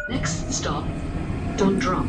Next stop, Dundrum.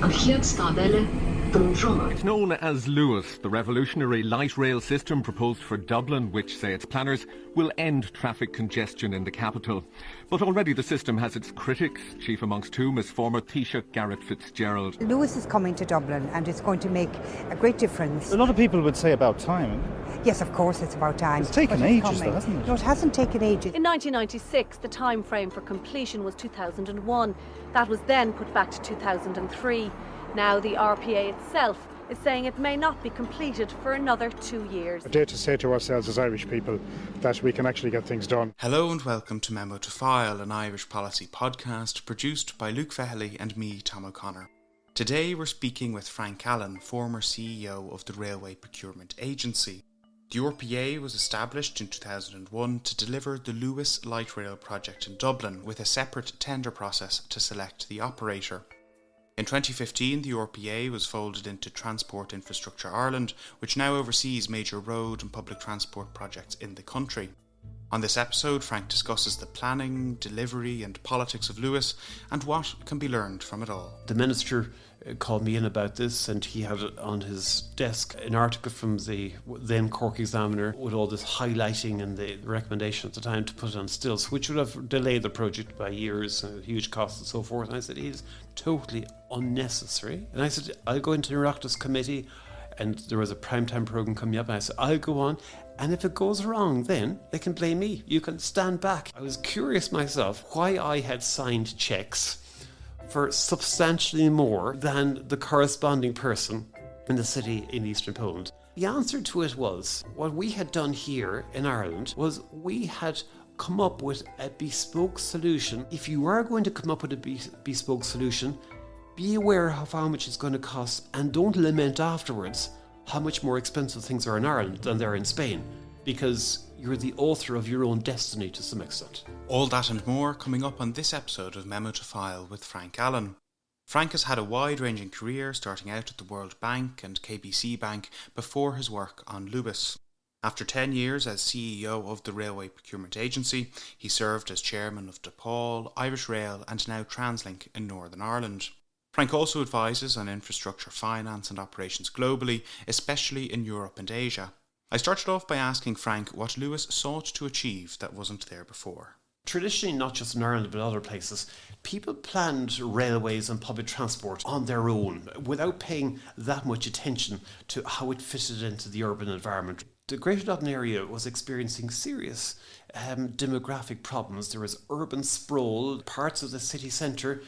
An chéad stabile, Dundrum. It's known as Luas, the revolutionary light rail system proposed for Dublin, which, say its planners, will end traffic congestion in the capital. But already the system has its critics, chief amongst whom is former Taoiseach Garrett Fitzgerald. Luas is coming to Dublin and it's going to make a great difference. A lot of people would say about time. Yes, of course, it's about time. It's taken ages though, hasn't it? No, it hasn't taken ages. In 1996, the time frame for completion was 2001. That was then put back to 2003. Now the RPA itself is saying it may not be completed for another 2 years. A day to say to ourselves as Irish people that we can actually get things done. Hello and welcome to Memo to File, an Irish policy podcast produced by Luke Fehley and me, Tom O'Connor. Today we're speaking with Frank Allen, former CEO of the Railway Procurement Agency. The RPA was established in 2001 to deliver the Luas light rail project in Dublin with a separate tender process to select the operator. In 2015, the RPA was folded into Transport Infrastructure Ireland, which now oversees major road and public transport projects in the country. On this episode, Frank discusses the planning, delivery and politics of Luas and what can be learned from it all. The Minister called me in about this, and he had on his desk an article from the then Cork Examiner with all this highlighting and the recommendation at the time to put it on stilts, which would have delayed the project by years, huge costs and so forth. And I said, it is totally unnecessary. And I said, I'll go into the Oireachtas committee, and there was a primetime programme coming up, and I said, I'll go on, and if it goes wrong, then they can blame me. You can stand back. I was curious myself why I had signed cheques for substantially more than the corresponding person in the city in Eastern Poland. The answer to it was, what we had done here in Ireland was we had come up with a bespoke solution. If you are going to come up with a bespoke solution, be aware of how much it's going to cost and don't lament afterwards how much more expensive things are in Ireland than they're in Spain, because you're the author of your own destiny to some extent. All that and more coming up on this episode of Memo to File with Frank Allen. Frank has had a wide-ranging career, starting out at the World Bank and KBC Bank before his work on Luas. After 10 years as CEO of the Railway Procurement Agency, he served as chairman of DePaul, Irish Rail and now Translink in Northern Ireland. Frank also advises on infrastructure finance and operations globally, especially in Europe and Asia. I started off by asking Frank what Luas sought to achieve that wasn't there before. Traditionally, not just in Ireland but other places, people planned railways and public transport on their own without paying that much attention to how it fitted into the urban environment. The Greater Dublin area was experiencing serious demographic problems. There was urban sprawl. Parts of the city centre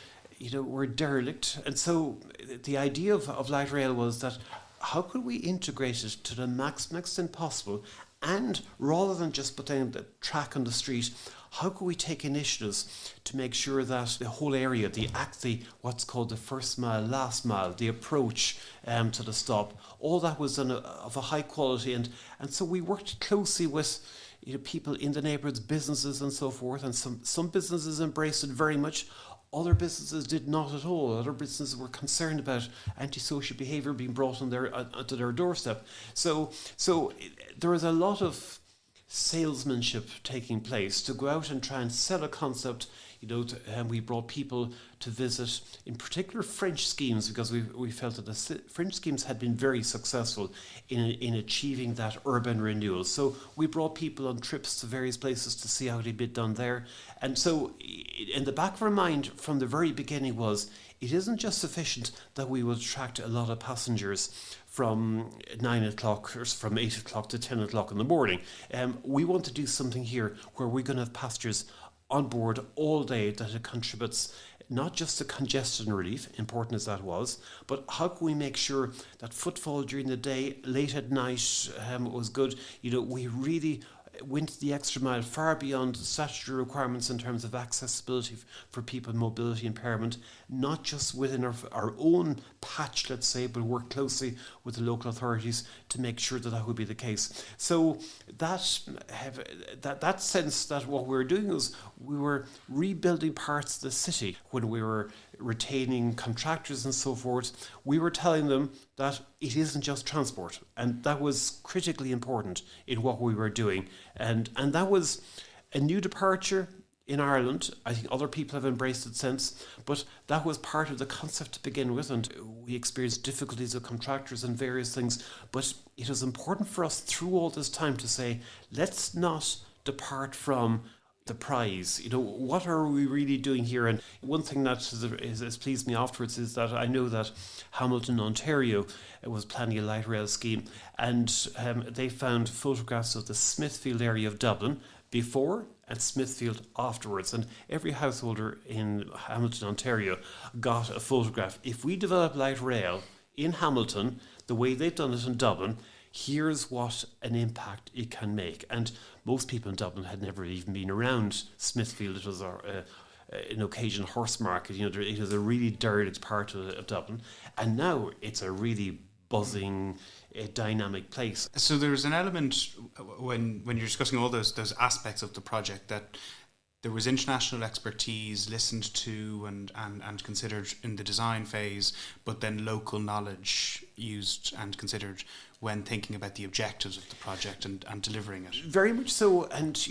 were derelict. And so the idea of light rail was that how could we integrate it to the maximum extent possible, and rather than just put down the track on the street, how could we take initiatives to make sure that the whole area, what's called the first mile, last mile, the approach to the stop, all that was of a high quality, and so we worked closely with people in the neighbourhoods, businesses and so forth, and some businesses embraced it very much. Other businesses did not at all. Other businesses were concerned about antisocial behaviour being brought on to their doorstep. So there was a lot of salesmanship taking place to go out and try and sell a concept. And we brought people to visit, in particular, French schemes, because we felt that the French schemes had been very successful in achieving that urban renewal. So we brought people on trips to various places to see how they'd been done there. And so in the back of our mind from the very beginning was, it isn't just sufficient that we will attract a lot of passengers from 9 o'clock or from 8 o'clock to 10 o'clock in the morning. We want to do something here where we're going to have passengers on board all day, that it contributes not just to congestion relief, important as that was, but how can we make sure that footfall during the day, late at night, was good. We really went the extra mile, far beyond statutory requirements in terms of accessibility for people with mobility impairment, not just within our own patch, let's say, but work closely with the local authorities to make sure that would be the case. So that sense that what we were doing was we were rebuilding parts of the city. When we were retaining contractors and so forth, we were telling them that it isn't just transport, and that was critically important in what we were doing, and that was a new departure in Ireland. I think other people have embraced it since, but that was part of the concept to begin with, and we experienced difficulties with contractors and various things, but it was important for us through all this time to say, let's not depart from the prize. What are we really doing here? And one thing that has pleased me afterwards is that I know that Hamilton, Ontario was planning a light rail scheme, and they found photographs of the Smithfield area of Dublin before and Smithfield afterwards, and every householder in Hamilton, Ontario got a photograph. If we develop light rail in Hamilton the way they've done it in Dublin, here's what an impact it can make. And most people in Dublin had never even been around Smithfield. It was an occasion horse market. It was a really dirty part of Dublin, and now it's a really buzzing, dynamic place. So there's an element when you're discussing all those aspects of the project that there was international expertise listened to and considered in the design phase, but then local knowledge used and considered when thinking about the objectives of the project and delivering it. Very much so. And,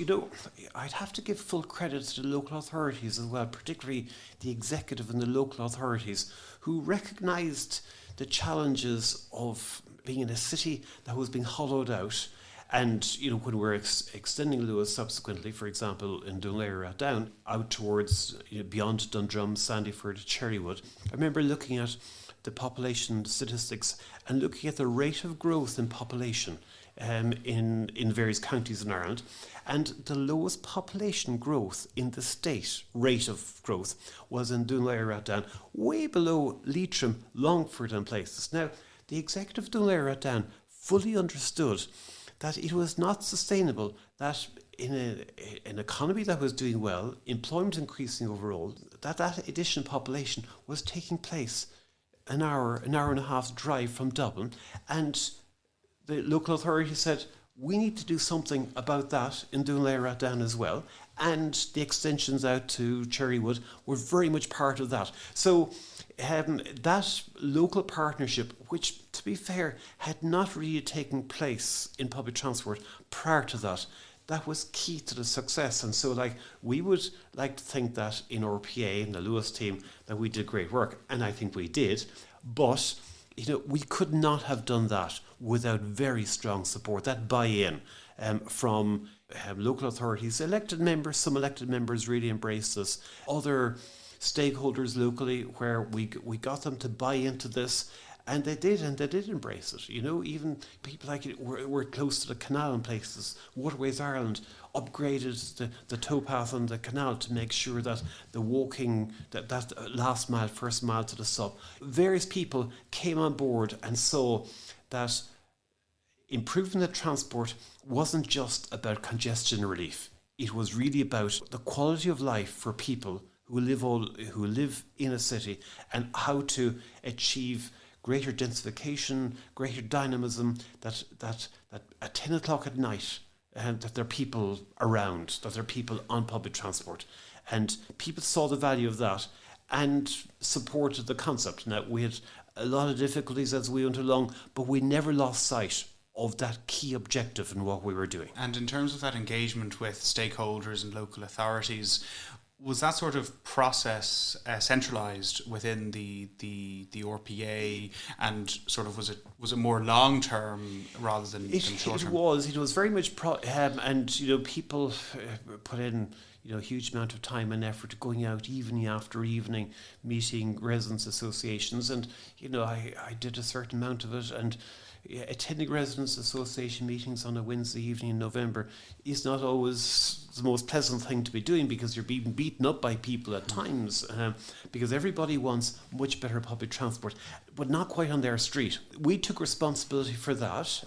I'd have to give full credit to the local authorities as well, particularly the executive and the local authorities, who recognised the challenges of being in a city that was being hollowed out. And, when we're extending Luas subsequently, for example, in Dunleary down, out towards, beyond Dundrum, Sandyford, Cherrywood, I remember looking at the population statistics and looking at the rate of growth in population in various counties in Ireland. And the lowest population growth in the state, rate of growth, was in Dunleary down, way below Leitrim, Longford and places. Now, the executive of Dunleary down fully understood that it was not sustainable that in an economy that was doing well, employment increasing overall, that additional population was taking place an hour and a half drive from Dublin, and the local authority said, we need to do something about that in Dunleary down as well, and the extensions out to Cherrywood were very much part of that. So that local partnership, which, to be fair, had not really taken place in public transport prior to that, that was key to the success. And so, we would like to think that in RPA and the Luas team that we did great work, and I think we did, but we could not have done that without very strong support, that buy-in from local authorities, elected members. Some elected members really embraced us. Other stakeholders locally, where we got them to buy into this, and they did embrace it. Even people like we're close to the canal in places. Waterways Ireland upgraded the towpath on the canal to make sure that the walking, that last mile, first mile to the sub, various people came on board and saw that improving the transport wasn't just about congestion relief. It was really about the quality of life for people who live in a city, and how to achieve greater densification, greater dynamism, that at 10 o'clock at night, that there are people around, that there are people on public transport. And people saw the value of that and supported the concept. Now, we had a lot of difficulties as we went along, but we never lost sight of that key objective in what we were doing. And in terms of that engagement with stakeholders and local authorities, was that sort of process centralised within the RPA, and sort of was it more long term rather than short term? It was very much and people put in a huge amount of time and effort going out evening after evening, meeting residents associations, and I did a certain amount of it, and attending residents association meetings on a Wednesday evening in November is not always the most pleasant thing to be doing, because you're being beaten up by people at times, because everybody wants much better public transport, but not quite on their street. We took responsibility for that,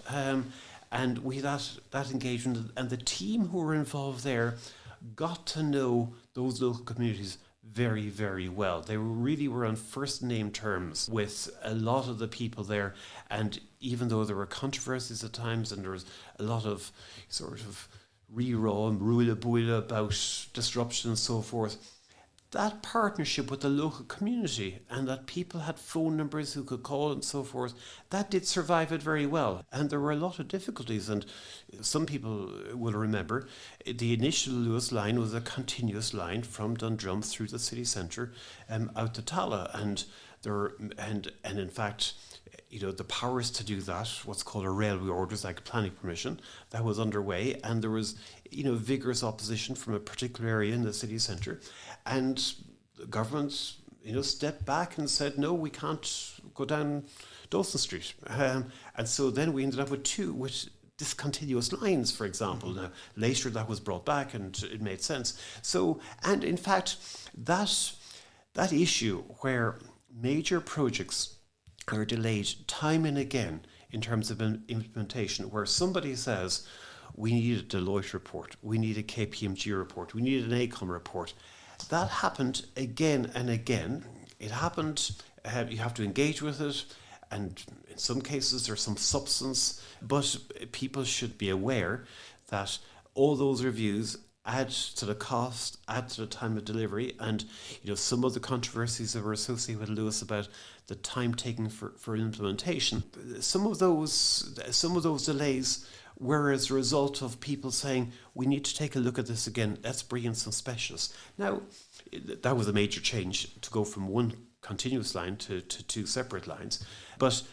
and we that engagement, and the team who were involved there got to know those local communities very, very well. They really were on first name terms with a lot of the people there, and even though there were controversies at times and there was a lot of sort of re-raw and rula-bula about disruption and so forth, that partnership with the local community and that people had phone numbers who could call and so forth, that did survive it very well. And there were a lot of difficulties, and some people will remember the initial Luas line was a continuous line from Dundrum through the city centre out to Tala, and in fact, the powers to do that, what's called a railway orders, like planning permission, that was underway, and there was vigorous opposition from a particular area in the city centre, and the government stepped back and said, no, we can't go down Dawson Street, and so then we ended up with discontinuous lines, for example. Now later that was brought back and it made sense. So, and in fact that issue where major projects are delayed time and again in terms of implementation, where somebody says, we need a Deloitte report, we need a KPMG report, we need an ACOM report. That happened again and again. It happened, you have to engage with it, and in some cases there's some substance, but people should be aware that all those reviews add to the cost, add to the time of delivery, and some of the controversies that were associated with Luas about the time taken for implementation. Some of those delays were as a result of people saying, we need to take a look at this again, let's bring in some specialists. Now, that was a major change to go from one continuous line to two separate lines, but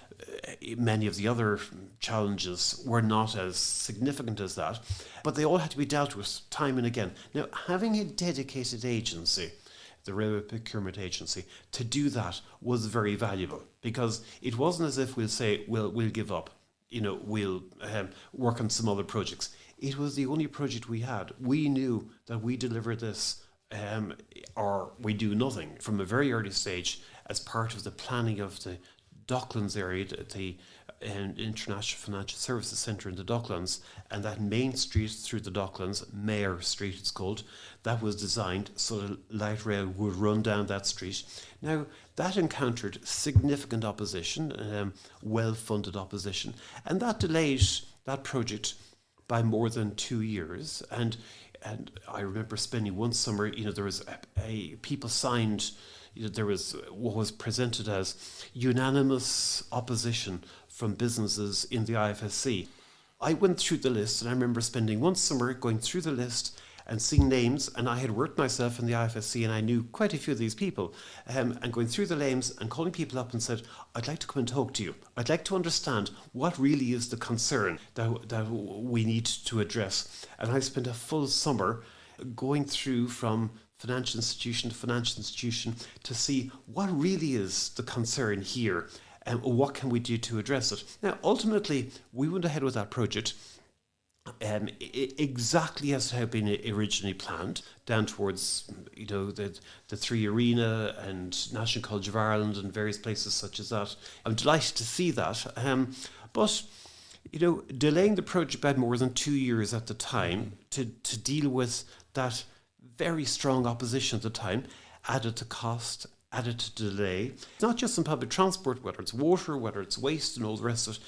many of the other challenges were not as significant as that, but they all had to be dealt with time and again. Now, having a dedicated agency, the Railway Procurement Agency, to do that was very valuable, because it wasn't as if we'll say, we'll give up, we'll work on some other projects. It was the only project we had. We knew that we deliver this or we do nothing from a very early stage as part of the planning of the Docklands area, the International Financial Services Centre in the Docklands, and that main street through the Docklands, Mayor Street it's called, that was designed so that light rail would run down that street. Now, that encountered significant opposition, well-funded opposition, and that delayed that project by more than 2 years. And I remember spending one summer, there was people signed, there was what was presented as unanimous opposition from businesses in the IFSC. I went through the list, and I remember spending one summer going through the list and seeing names, and I had worked myself in the IFSC and I knew quite a few of these people, and going through the names and calling people up and said, I'd like to come and talk to you. I'd like to understand what really is the concern that we need to address. And I spent a full summer going through from financial institution to financial institution to see what really is the concern here and what can we do to address it. Now, ultimately, we went ahead with that project exactly as it had been originally planned, down towards the Three Arena and National College of Ireland and various places such as that. I'm delighted to see that, but delaying the project by more than 2 years at the time to deal with that very strong opposition at the time added to cost, added to delay, not just in public transport, whether it's water, whether it's waste and all the rest of it,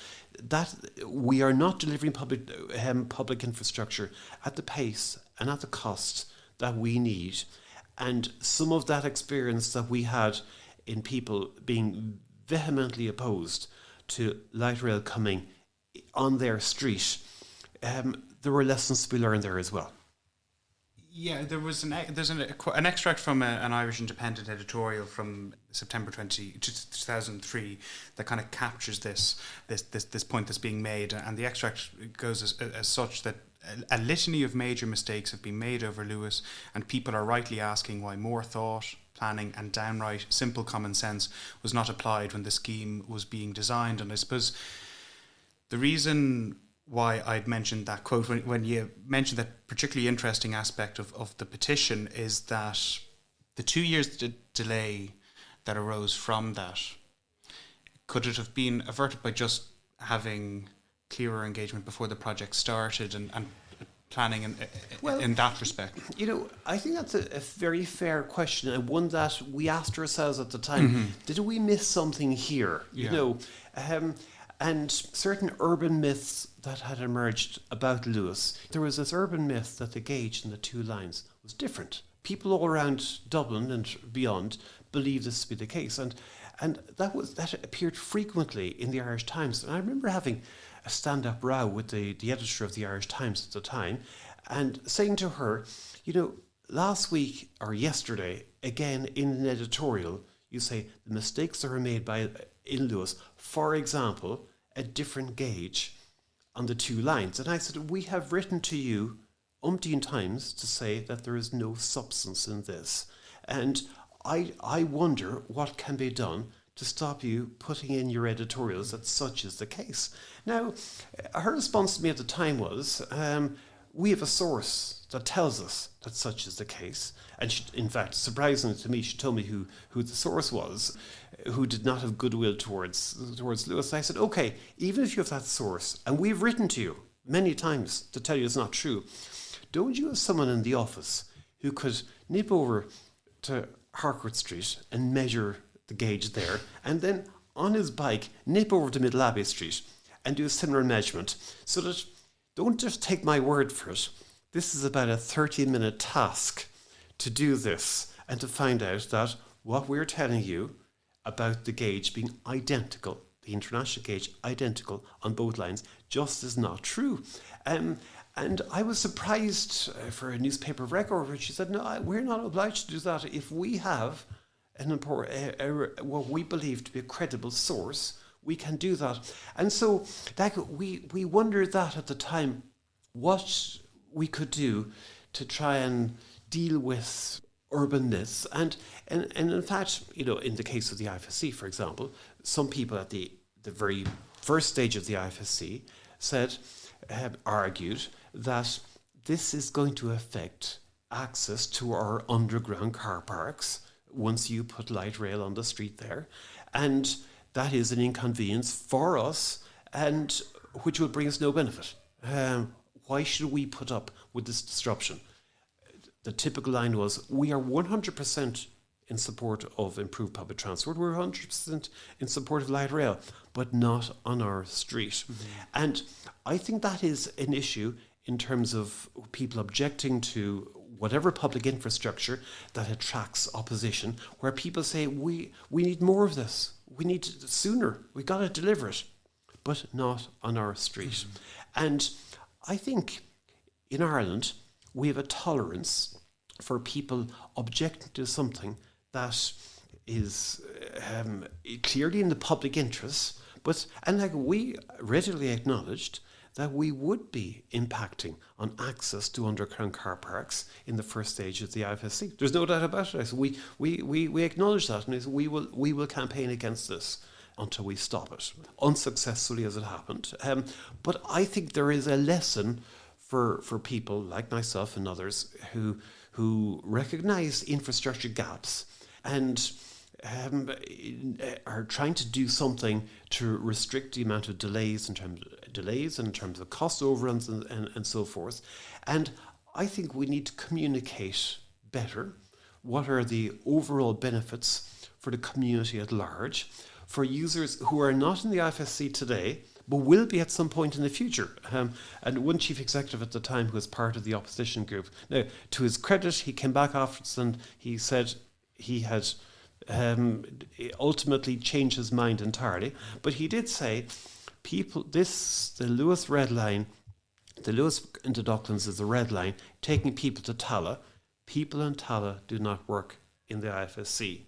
that we are not delivering public infrastructure at the pace and at the cost that we need. And some of that experience that we had in people being vehemently opposed to light rail coming on their street, there were lessons to be learned there as well. Yeah, there's an extract from an Irish Independent editorial from September 2003 that kind of captures this point that's being made, and the extract goes as such that a litany of major mistakes have been made over Luas, and people are rightly asking why more thought, planning and downright simple common sense was not applied when the scheme was being designed. And I suppose the reason why I'd mentioned that quote when you mentioned that particularly interesting aspect of the petition is that the 2 years delay that arose from that, could it have been averted by just having clearer engagement before the project started and planning in that respect? I think that's a very fair question, and one that we asked ourselves at the time. Mm-hmm. Did we miss something here? Yeah. And certain urban myths that had emerged about Luas. There was this urban myth that the gauge in the two lines was different people all around Dublin and beyond believe this to be the case. And that appeared frequently in the Irish Times. And I remember having a stand-up row with the editor of the Irish Times at the time and saying to her, last week or yesterday, again in an editorial, you say the mistakes that were made in Luas, for example, a different gauge on the two lines. And I said, we have written to you umpteen times to say that there is no substance in this. And I wonder what can be done to stop you putting in your editorials that such is the case. Now, her response to me at the time was, we have a source that tells us that such is the case. And she, in fact, surprisingly to me, she told me who the source was, who did not have goodwill towards Luas. I said, okay, even if you have that source, and we've written to you many times to tell you it's not true, don't you have someone in the office who could nip over to Harcourt Street and measure the gauge there, and then on his bike nip over to Middle Abbey Street and do a similar measurement, so that don't just take my word for it. This is about a 30-minute task to do this and to find out that what we're telling you about the gauge being identical, the international gauge identical on both lines, just is not true. And I was surprised for a newspaper record when she said, no, we're not obliged to do that. If we have what we believe to be a credible source, we can do that. And so we wondered that at the time, what we could do to try and deal with urban myths. And in fact, in the case of the IFSC, for example, some people at the very first stage of the IFSC argued that this is going to affect access to our underground car parks once you put light rail on the street there. And that is an inconvenience for us, and which will bring us no benefit. Why should we put up with this disruption? The typical line was, we are 100% in support of improved public transport. We're 100% in support of light rail, but not on our street. Mm-hmm. And I think that is an issue in terms of people objecting to whatever public infrastructure that attracts opposition, where people say, we need more of this. We need it sooner. We got to deliver it, but not on our street. Mm-hmm. And I think in Ireland, we have a tolerance for people objecting to something that is clearly in the public interest, and we readily acknowledged that we would be impacting on access to underground car parks in the first stage of the IFSC. There's no doubt about it. So we acknowledge that, and we will campaign against this until we stop it, unsuccessfully as it happened. But I think there is a lesson for people like myself and others who recognise infrastructure gaps and are trying to do something to restrict the amount of delays in terms of cost overruns and so forth. And I think we need to communicate better what are the overall benefits for the community at large, for users who are not in the IFSC today, but will be at some point in the future. And one chief executive at the time who was part of the opposition group, now, to his credit, he came back afterwards and he said he had ultimately changed his mind entirely. But he did say, the Luas Red Line, the Luas into Docklands is the red line, taking people to Tallaght. People in Tallaght do not work in the IFSC.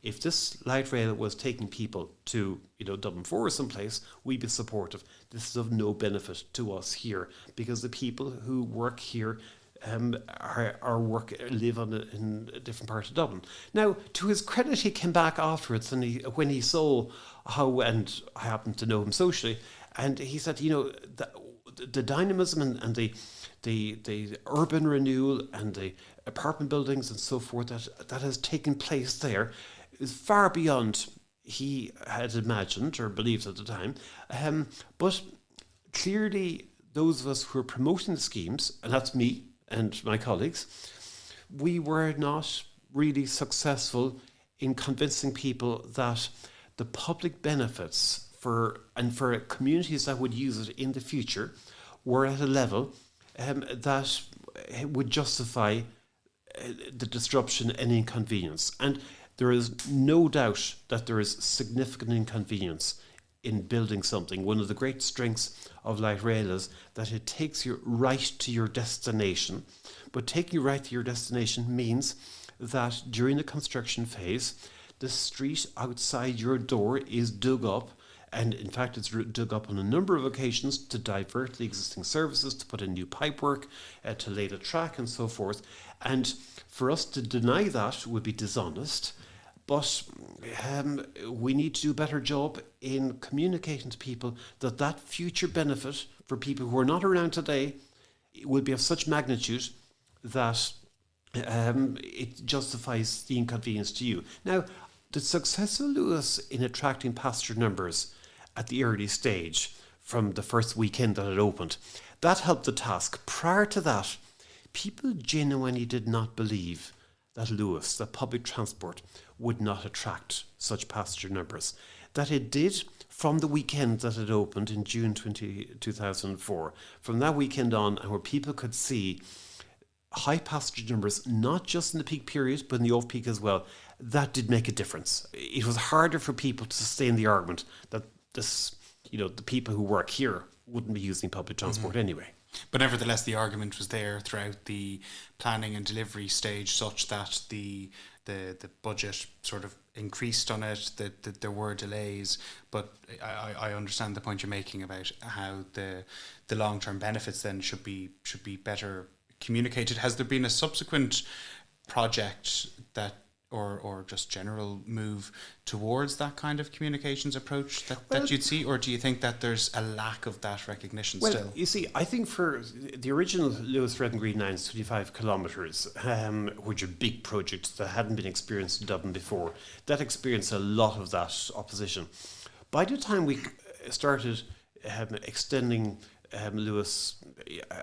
If this light rail was taking people to Dublin 4 or someplace, we'd be supportive. This is of no benefit to us here, because the people who work here live in a different part of Dublin. Now, to his credit, he came back afterwards, and when he saw how, and I happen to know him socially, and he said, the dynamism and the urban renewal and the apartment buildings and so forth that has taken place there is far beyond he had imagined or believed at the time. But clearly, those of us who are promoting the schemes, and that's me and my colleagues, we were not really successful in convincing people that the public benefits for communities that would use it in the future were at a level that would justify the disruption and inconvenience. And there is no doubt that there is significant inconvenience in building something. One of the great strengths of light rail is that it takes you right to your destination. But taking you right to your destination means that during the construction phase, the street outside your door is dug up, and in fact it's dug up on a number of occasions to divert the existing services, to put in new pipework, to lay the track and so forth. And for us to deny that would be dishonest. But we need to do a better job in communicating to people that that future benefit for people who are not around today will be of such magnitude that it justifies the inconvenience to you. Now, the success of Luas in attracting passenger numbers at the early stage, from the first weekend that it opened, that helped the task. Prior to that, people genuinely did not believe that Luas, that public transport, would not attract such passenger numbers. That it did from the weekend that it opened in June 2004. From that weekend on, and where people could see high passenger numbers, not just in the peak period, but in the off-peak as well, that did make a difference. It was harder for people to sustain the argument that this, the people who work here wouldn't be using public transport anyway. But nevertheless, the argument was there throughout the planning and delivery stage, such that the budget sort of increased on it, that there were delays. But I understand the point you're making about how the long-term benefits then should be better communicated. Has there been a subsequent project that or just general move towards that kind of communications approach that you'd see, or do you think that there's a lack of that recognition still? Well, you see, I think for the original Luas Red and Green lines, 25 kilometres, which are big projects that hadn't been experienced in Dublin before, that experienced a lot of that opposition. By the time we started extending Luas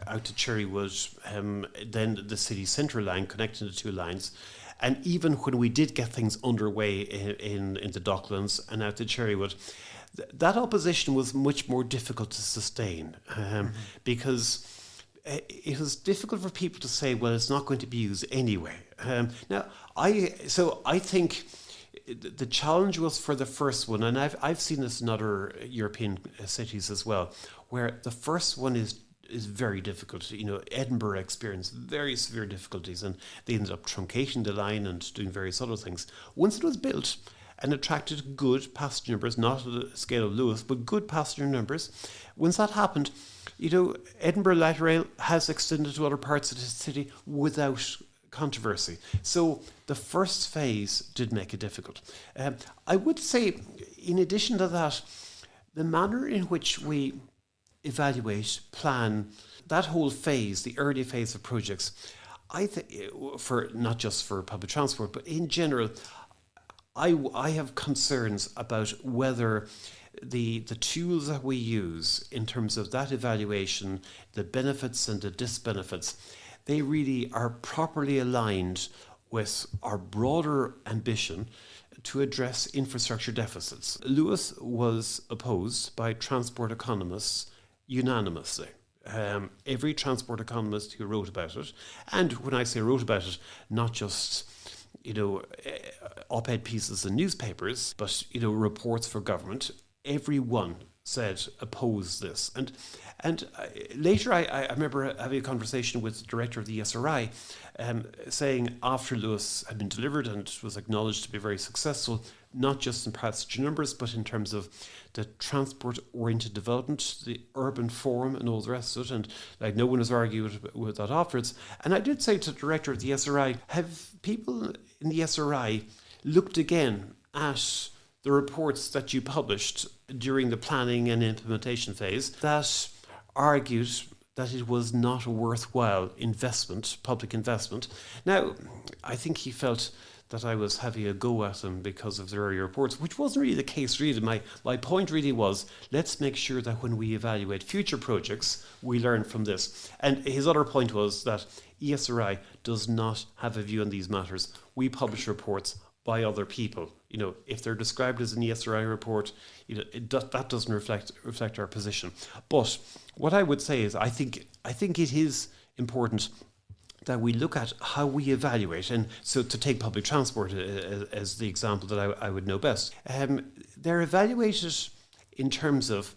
out to Cherrywood, then the city centre line connecting the two lines, and even when we did get things underway in the Docklands and out to Cherrywood, that opposition was much more difficult to sustain because it was difficult for people to say, well, it's not going to be used anyway. Now, I think the challenge was for the first one, and I've seen this in other European cities as well, where the first one is very difficult. Edinburgh experienced very severe difficulties, and they ended up truncating the line and doing various other things. Once it was built and attracted good passenger numbers, not at the scale of Luas, but good passenger numbers, once that happened, Edinburgh Light Rail has extended to other parts of the city without controversy. So the first phase did make it difficult. I would say, in addition to that, the manner in which we evaluate, plan, that whole phase, the early phase of projects, I think, for not just for public transport, but in general, I have concerns about whether the tools that we use in terms of that evaluation, the benefits and the disbenefits, they really are properly aligned with our broader ambition to address infrastructure deficits. Luas was opposed by transport economists unanimously. Every transport economist who wrote about it, and when I say wrote about it, not just op-ed pieces in newspapers, but reports for government, everyone said oppose this. And later I remember having a conversation with the director of the SRI saying after Luas had been delivered and was acknowledged to be very successful, not just in passenger numbers, but in terms of the transport-oriented development, the urban forum and all the rest of it, and no one has argued with that afterwards. And I did say to the director of the SRI, have people in the SRI looked again at the reports that you published during the planning and implementation phase that argued that it was not a worthwhile investment, public investment? Now, I think he felt that I was having a go at him because of the earlier reports, which wasn't really the case really. My point really was, let's make sure that when we evaluate future projects, we learn from this. And his other point was that ESRI does not have a view on these matters. We publish reports by other people. If they're described as an ESRI report, that doesn't reflect our position. But what I would say is, I think it is important that we look at how we evaluate. And so to take public transport as the example that I would know best, they're evaluated in terms of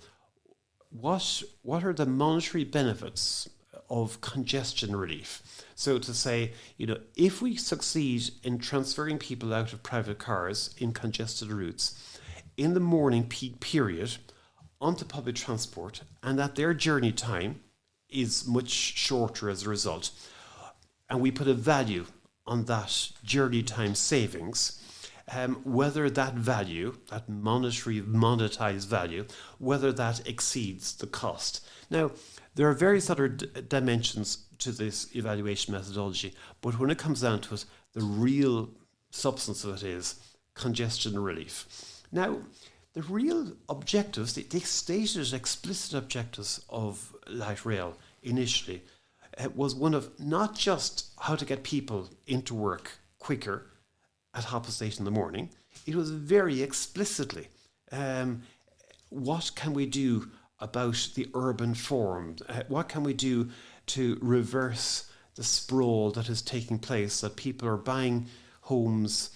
what are the monetary benefits of congestion relief. So to say, if we succeed in transferring people out of private cars in congested routes in the morning peak period onto public transport, and that their journey time is much shorter as a result, and we put a value on that journey time savings, whether that value, that monetized value, whether that exceeds the cost. Now, there are various other dimensions to this evaluation methodology, but when it comes down to it, the real substance of it is congestion relief. Now, the real objectives, the stated explicit objectives of light rail initially was one of not just how to get people into work quicker at 8:30 in the morning. It was very explicitly what can we do about the urban form? What can we do to reverse the sprawl that is taking place, that people are buying homes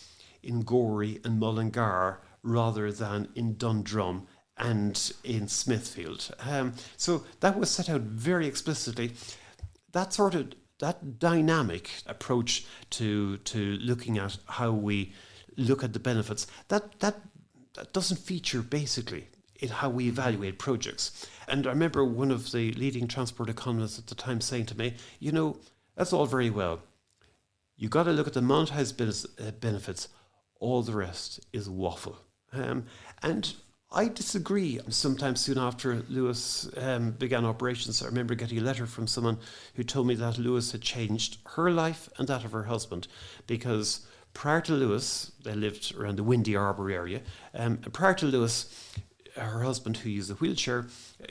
in Gorey and Mullingar rather than in Dundrum and in Smithfield. So that was set out very explicitly. That dynamic approach to looking at how we look at the benefits, that doesn't feature basically in how we evaluate projects. And I remember one of the leading transport economists at the time saying to me, that's all very well. You got to look at the monetized benefits. All the rest is waffle. And I disagree. Sometime soon after Luas began operations, I remember getting a letter from someone who told me that Luas had changed her life and that of her husband, because prior to Luas, they lived around the Windy Arbor area. Prior to Luas, her husband, who used a wheelchair,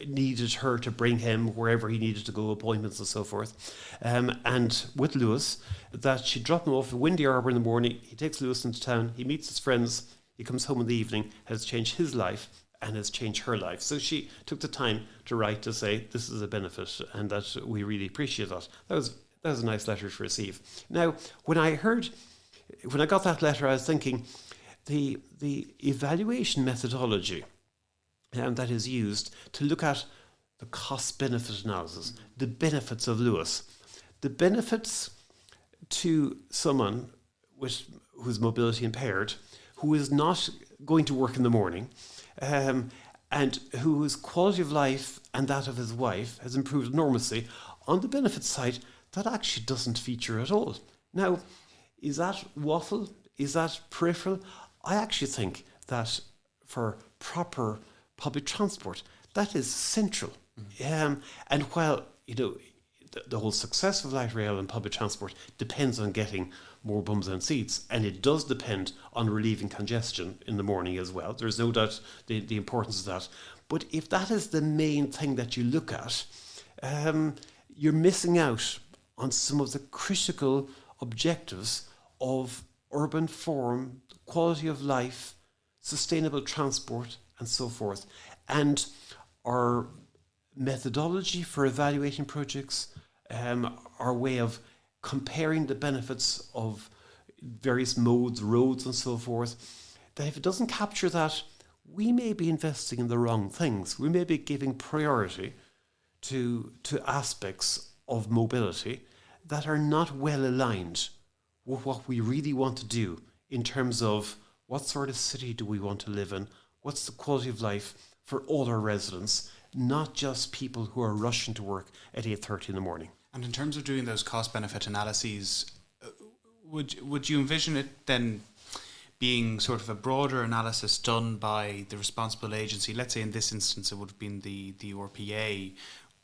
needed her to bring him wherever he needed to go, appointments and so forth. And with Luas, that she'd drop him off at Windy Arbor in the morning, he takes Luas into town, he meets his friends, he comes home in the evening, has changed his life and has changed her life. So she took the time to write to say this is a benefit and that we really appreciate that. That was a nice letter to receive. Now, when I got that letter, I was thinking the evaluation methodology that is used to look at the cost-benefit analysis, the benefits of Luas, the benefits to someone who's mobility impaired, who is not going to work in the morning, and whose quality of life and that of his wife has improved enormously. On the benefit side, that actually doesn't feature at all. Now, is that waffle? Is that peripheral? I actually think that for proper public transport, that is central. And while, the whole success of light rail and public transport depends on getting more bums and seats, and it does depend on relieving congestion in the morning as well. There's no doubt the importance of that. But if that is the main thing that you look at, you're missing out on some of the critical objectives of urban form, quality of life, sustainable transport, and so forth. And our methodology for evaluating projects, our way of comparing the benefits of various modes, roads and so forth, that if it doesn't capture that, we may be investing in the wrong things. We may be giving priority to aspects of mobility that are not well aligned with what we really want to do in terms of what sort of city do we want to live in, what's the quality of life for all our residents, not just people who are rushing to work at 8:30 in the morning. And in terms of doing those cost-benefit analyses, would you envision it then being sort of a broader analysis done by the responsible agency? Let's say in this instance it would have been the RPA,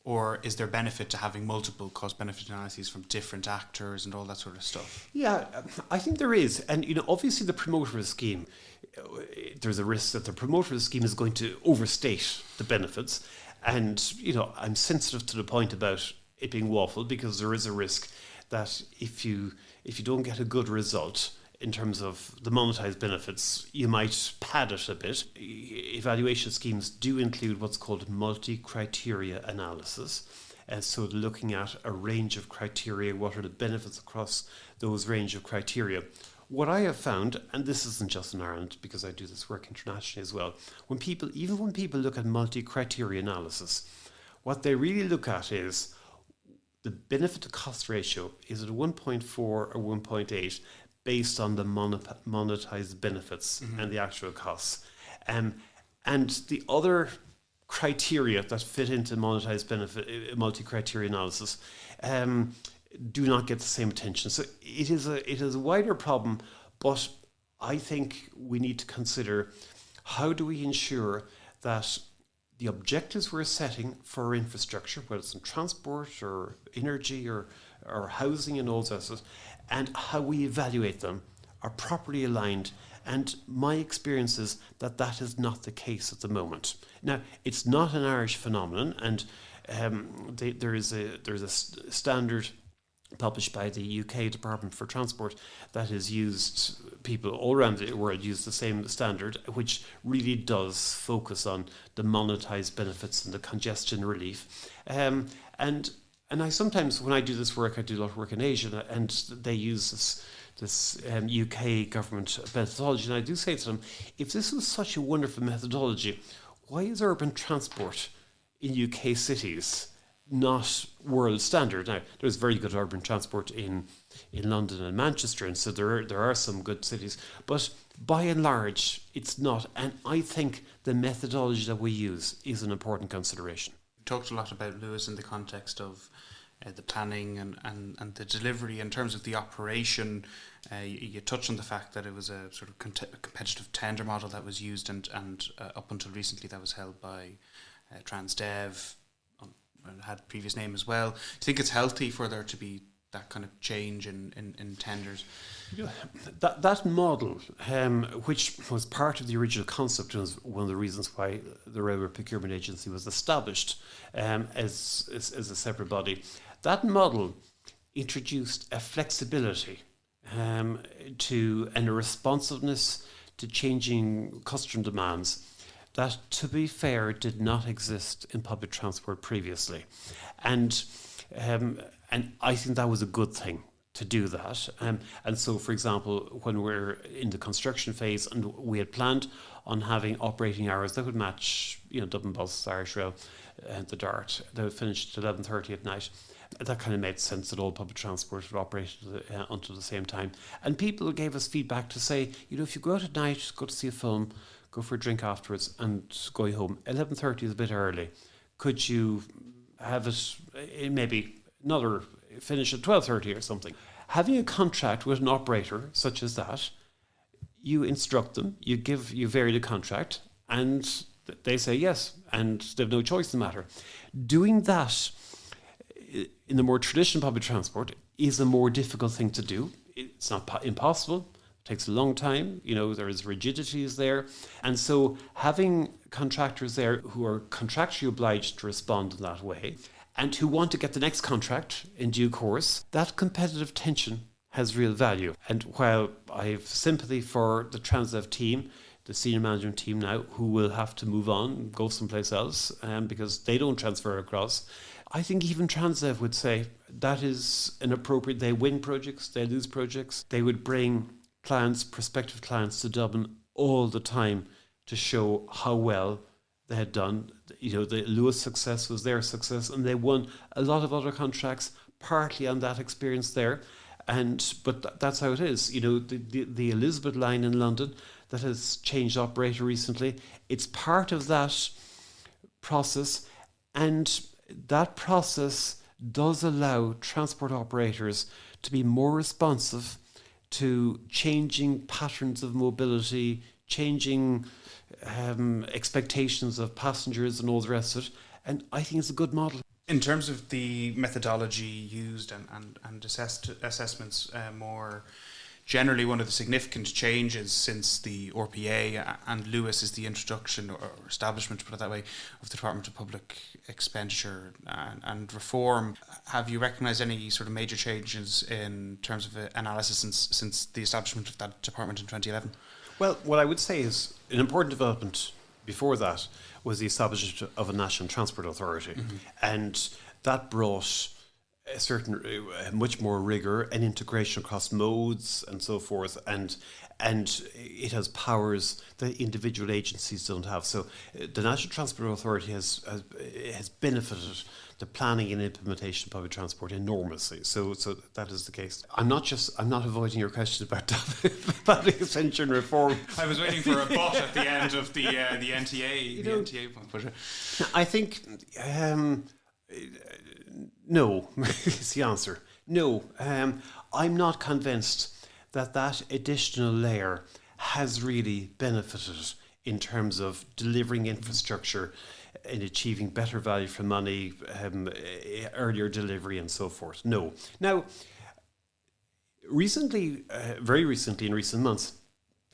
or is there benefit to having multiple cost-benefit analyses from different actors and all that sort of stuff? Yeah, I think there is. And, obviously the promoter of the scheme, there's a risk that the promoter of the scheme is going to overstate the benefits. And, I'm sensitive to the point about it being waffle, because there is a risk that if you don't get a good result in terms of the monetized benefits, you might pad it a bit. Evaluation schemes do include what's called multi-criteria analysis. And so looking at a range of criteria, what are the benefits across those range of criteria. What I have found, and this isn't just in Ireland because I do this work internationally as well, when people look at multi-criteria analysis, what they really look at is the benefit to cost ratio. Is it 1.4 or 1.8 based on the monetized benefits and the actual costs? And the other criteria that fit into monetized benefit multi-criteria analysis do not get the same attention. So it is a wider problem, but I think we need to consider how do we ensure that the objectives we're setting for our infrastructure, whether it's in transport or energy or housing and all those, and how we evaluate them are properly aligned. And my experience is that that is not the case at the moment. Now, it's not an Irish phenomenon, and there is a standard published by the UK Department for Transport that is used, people all around the world use the same standard, which really does focus on the monetized benefits and the congestion relief. And I sometimes, when I do this work, I do a lot of work in Asia, and they use this UK government methodology. And I do say to them, if this was such a wonderful methodology, why is urban transport in UK cities not world standard? Now, there's very good urban transport in London and Manchester, and so there are some good cities, but by and large, it's not. And I think the methodology that we use is an important consideration. We talked a lot about Luas in the context of the planning and the delivery. In terms of the operation, you touched on the fact that it was a sort of competitive tender model that was used, and up until recently that was held by Transdev, and had previous name as well. Do you think it's healthy for there to be that kind of change in tenders? That model, which was part of the original concept, was one of the reasons why the Railway Procurement Agency was established as a separate body. That model introduced a flexibility and a responsiveness to changing customer demands that, to be fair, did not exist in public transport previously. And I think that was a good thing to do that. And so, for example, when we're in the construction phase and we had planned on having operating hours that would match, Dublin Bus, Irish Rail, and the DART, that would finish at 11:30 at night. That kind of made sense that all public transport would operate until the same time. And people gave us feedback to say, if you go out at night, go to see a film, go for a drink afterwards and go home. 11:30 is a bit early. Could you have it maybe another finish at 12:30 or something? Having a contract with an operator such as that, you instruct them, you vary the contract, and they say yes, and they have no choice in the matter. Doing that in the more traditional public transport is a more difficult thing to do. It's not impossible. Takes a long time, there is rigidities there. And so having contractors there who are contractually obliged to respond in that way and who want to get the next contract in due course, that competitive tension has real value. And while I have sympathy for the Transdev team, the senior management team now, who will have to move on and go someplace else because they don't transfer across, I think even Transdev would say that is inappropriate. They win projects, they lose projects. They would bring prospective clients to Dublin all the time to show how well they had done. The Luas success was their success, and they won a lot of other contracts partly on that experience there. But that's how it is. The Elizabeth line in London that has changed operator recently, it's part of that process, and that process does allow transport operators to be more responsive to changing patterns of mobility, changing expectations of passengers and all the rest of it. And I think it's a good model. In terms of the methodology used and assessments more generally, one of the significant changes since the RPA and Luas is the introduction or establishment, to put it that way, of the Department of Public Expenditure and Reform. Have you recognised any sort of major changes in terms of analysis since the establishment of that department in 2011? Well, what I would say is an important development before that was the establishment of a National Transport Authority. Mm-hmm. And that brought a certain, much more rigour and integration across modes and so forth, and it has powers that individual agencies don't have. So the National Transport Authority has benefited the planning and implementation of public transport enormously. So that is the case. I'm not avoiding your question about public expenditure and reform. I was waiting for a but at the end of the NTA. NTA point. I think no is the answer. No, I'm not convinced that additional layer has really benefited in terms of delivering infrastructure and achieving better value for money, earlier delivery and so forth. No. Now, recently, very recently, in recent months,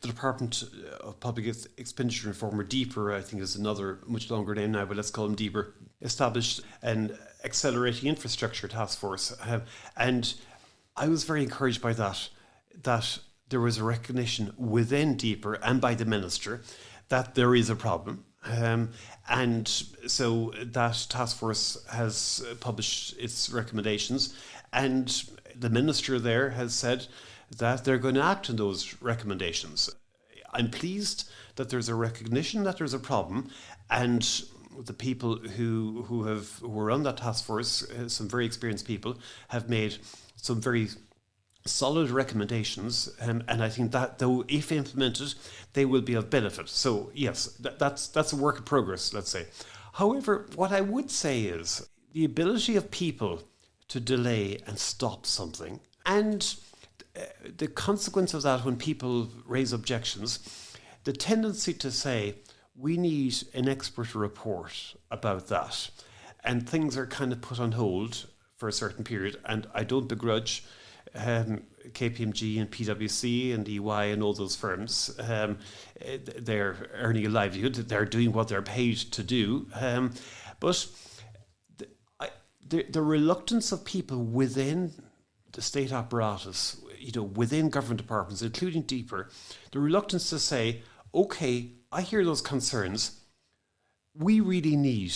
the Department of Public Expenditure Reform, or DEPR, I think is another much longer name now, but let's call them DEPR, established an accelerating infrastructure task force. And I was very encouraged by that there was a recognition within DEPR and by the Minister that there is a problem. And so that task force has published its recommendations, and the Minister there has said that they're going to act on those recommendations. I'm pleased that there's a recognition that there's a problem, and the people who were on that task force, some very experienced people, have made some very solid recommendations, and I think that, though, if implemented, they will be of benefit. So yes, that's a work in progress, let's say. However, what I would say is the ability of people to delay and stop something, and the consequence of that when people raise objections, the tendency to say, we need an expert report about that, and things are kind of put on hold for a certain period, and I don't begrudge KPMG and PwC and EY and all those firms. They're earning a livelihood. They're doing what they're paid to do. But the reluctance of people within the state apparatus, within government departments, including DEPR, the reluctance to say, okay, I hear those concerns. We really need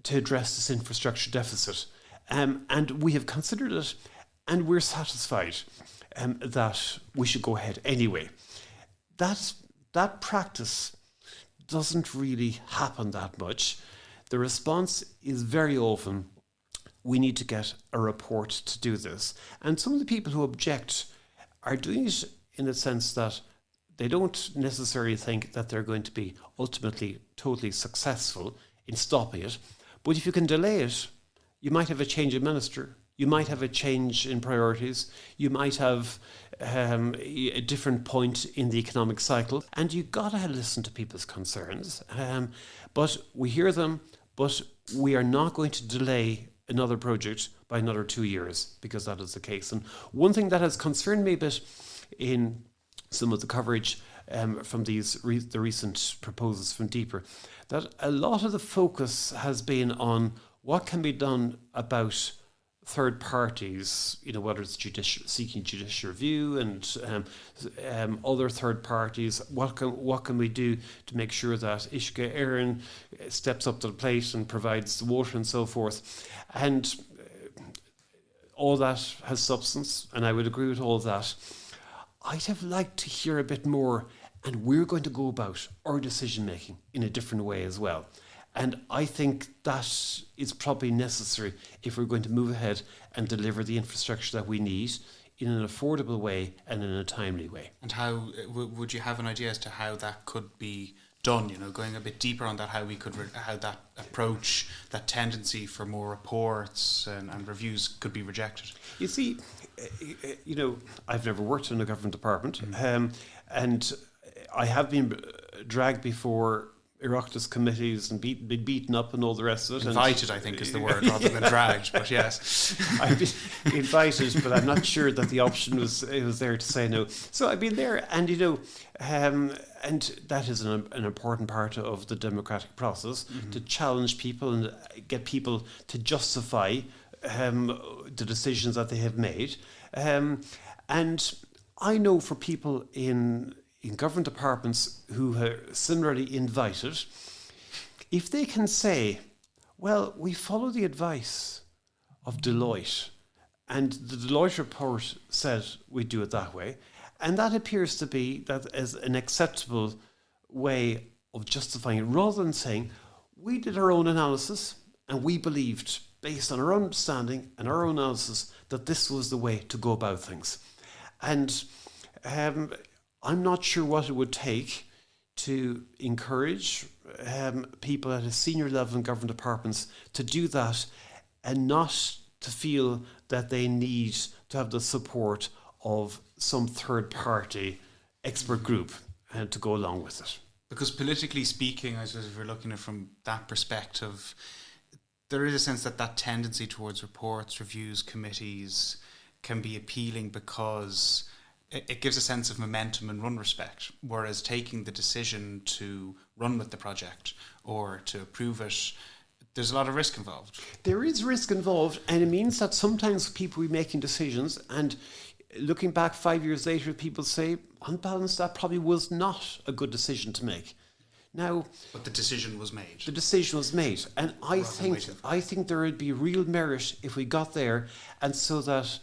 to address this infrastructure deficit. And we have considered it, and we're satisfied that we should go ahead anyway. That practice doesn't really happen that much. The response is very often, we need to get a report to do this. And some of the people who object are doing it in the sense that they don't necessarily think that they're going to be ultimately totally successful in stopping it. But if you can delay it, you might have a change of minister. You might have a change in priorities. You might have a different point in the economic cycle. And you've got to listen to people's concerns. But we hear them, but we are not going to delay another project by another 2 years, because that is the case. And one thing that has concerned me a bit in some of the coverage from the recent proposals from DEPR, that a lot of the focus has been on what can be done about third parties, whether it's seeking judicial review and other third parties. What can we do to make sure that Ishka Éireann steps up to the plate and provides the water and so forth? And all that has substance, and I would agree with all that. I'd have liked to hear a bit more, and we're going to go about our decision making in a different way as well. And I think that is probably necessary if we're going to move ahead and deliver the infrastructure that we need in an affordable way and in a timely way. And how would you have an idea as to how that could be done? Going a bit deeper on that, how that approach, that tendency for more reports and reviews could be rejected. You see, I've never worked in a government department, and I have been dragged before Oireachtas committees and been beaten up and all the rest of it. Invited, I think, is the word, rather than dragged, but yes. I've been invited, but I'm not sure that the option was there to say no. So I've been there, and and that is an important part of the democratic process, to challenge people and get people to justify the decisions that they have made. And I know for people in government departments who are similarly invited, if they can say, Well, we follow the advice of Deloitte, and the Deloitte report said we do it that way, and that appears to be that as an acceptable way of justifying it, rather than saying we did our own analysis and we believed, based on our understanding and our own analysis, that this was the way to go about things. And I'm not sure what it would take to encourage people at a senior level in government departments to do that, and not to feel that they need to have the support of some third party expert group and to go along with it. Because politically speaking, I suppose if we're looking at it from that perspective, there is a sense that that tendency towards reports, reviews, committees can be appealing because it gives a sense of momentum and run respect, whereas taking the decision to run with the project or to approve it, there's a lot of risk involved. There is risk involved, and it means that sometimes people will be making decisions, and looking back 5 years later, people say, on balance, that probably was not a good decision to make. Now, but the decision was made. The decision was made, and I think there would be real merit if we got there, and so that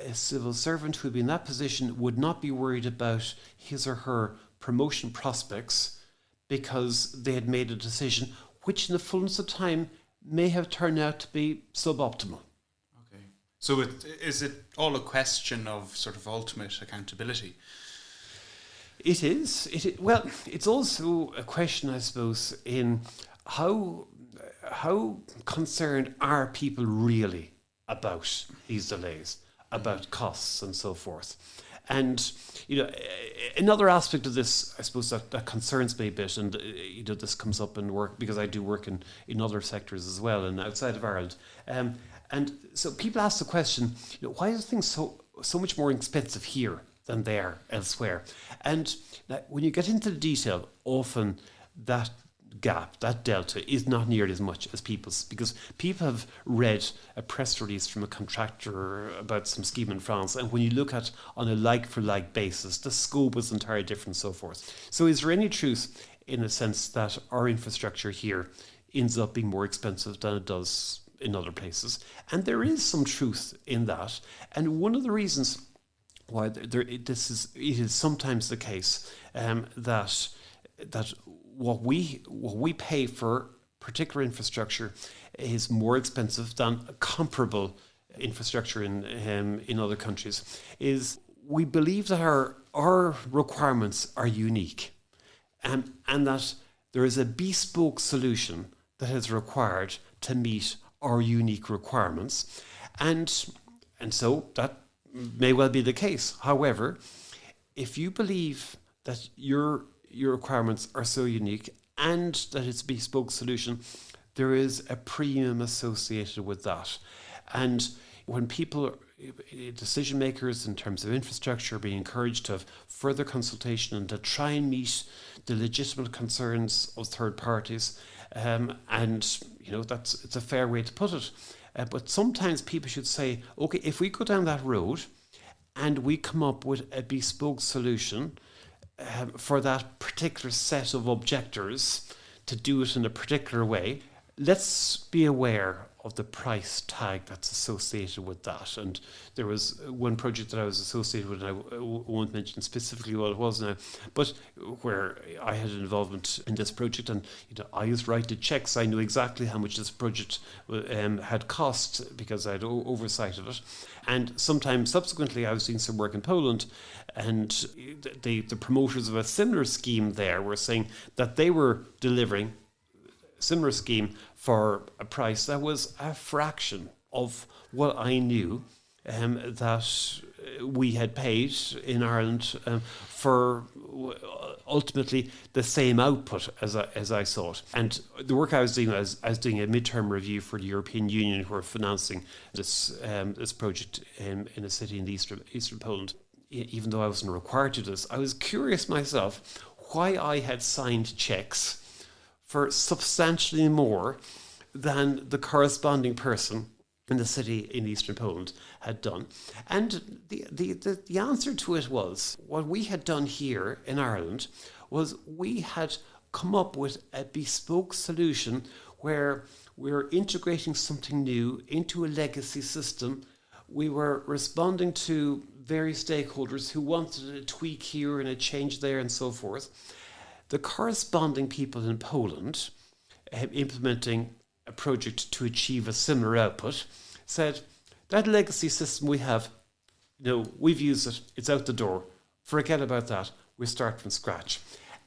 a civil servant who would be in that position would not be worried about his or her promotion prospects because they had made a decision which in the fullness of time may have turned out to be suboptimal. Okay. So is it all a question of sort of ultimate accountability? It is. Well, it's also a question, I suppose, in how concerned are people really about these delays, about costs and so forth. And, another aspect of this, I suppose, that concerns me a bit, and, this comes up in work, because I do work in other sectors as well and outside of Ireland. And so people ask the question, why is things so much more expensive here than they are elsewhere? And when you get into the detail, often that gap, that delta, is not nearly as much as people's, because people have read a press release from a contractor about some scheme in France, and when you look at on a like-for-like basis, the scope is entirely different and so forth. So is there any truth in the sense that our infrastructure here ends up being more expensive than it does in other places? And there is some truth in that, and one of the reasons why it is sometimes the case that what we pay for particular infrastructure is more expensive than comparable infrastructure in other countries. Is we believe that our requirements are unique, and that there is a bespoke solution that is required to meet our unique requirements, and so that may well be the case. However, if you believe that your requirements are so unique and that it's a bespoke solution, there is a premium associated with that. And when people, decision makers in terms of infrastructure, are being encouraged to have further consultation and to try and meet the legitimate concerns of third parties, and it's a fair way to put it. But sometimes people should say, okay, if we go down that road and we come up with a bespoke solution for that particular set of objectors to do it in a particular way, let's be aware of the price tag that's associated with that. And there was one project that I was associated with, and I won't mention specifically what it was now, but where I had an involvement in this project, and I used to write the checks. I knew exactly how much this project had cost because I had oversight of it. And sometime subsequently, I was doing some work in Poland, and the promoters of a similar scheme there were saying that they were delivering similar scheme for a price that was a fraction of what I knew that we had paid in Ireland for ultimately the same output as I sought. And the work I was doing, I was doing a midterm review for the European Union, who are financing this project in a city in the eastern Poland. Even though I wasn't required to do this, I was curious myself why I had signed checks for substantially more than the corresponding person in the city in eastern Poland had done. And the answer to it was, what we had done here in Ireland was we had come up with a bespoke solution where we're integrating something new into a legacy system. We were responding to various stakeholders who wanted a tweak here and a change there and so forth. The corresponding people in Poland implementing a project to achieve a similar output said, that legacy system we have, we've used it, it's out the door. Forget about that. We start from scratch.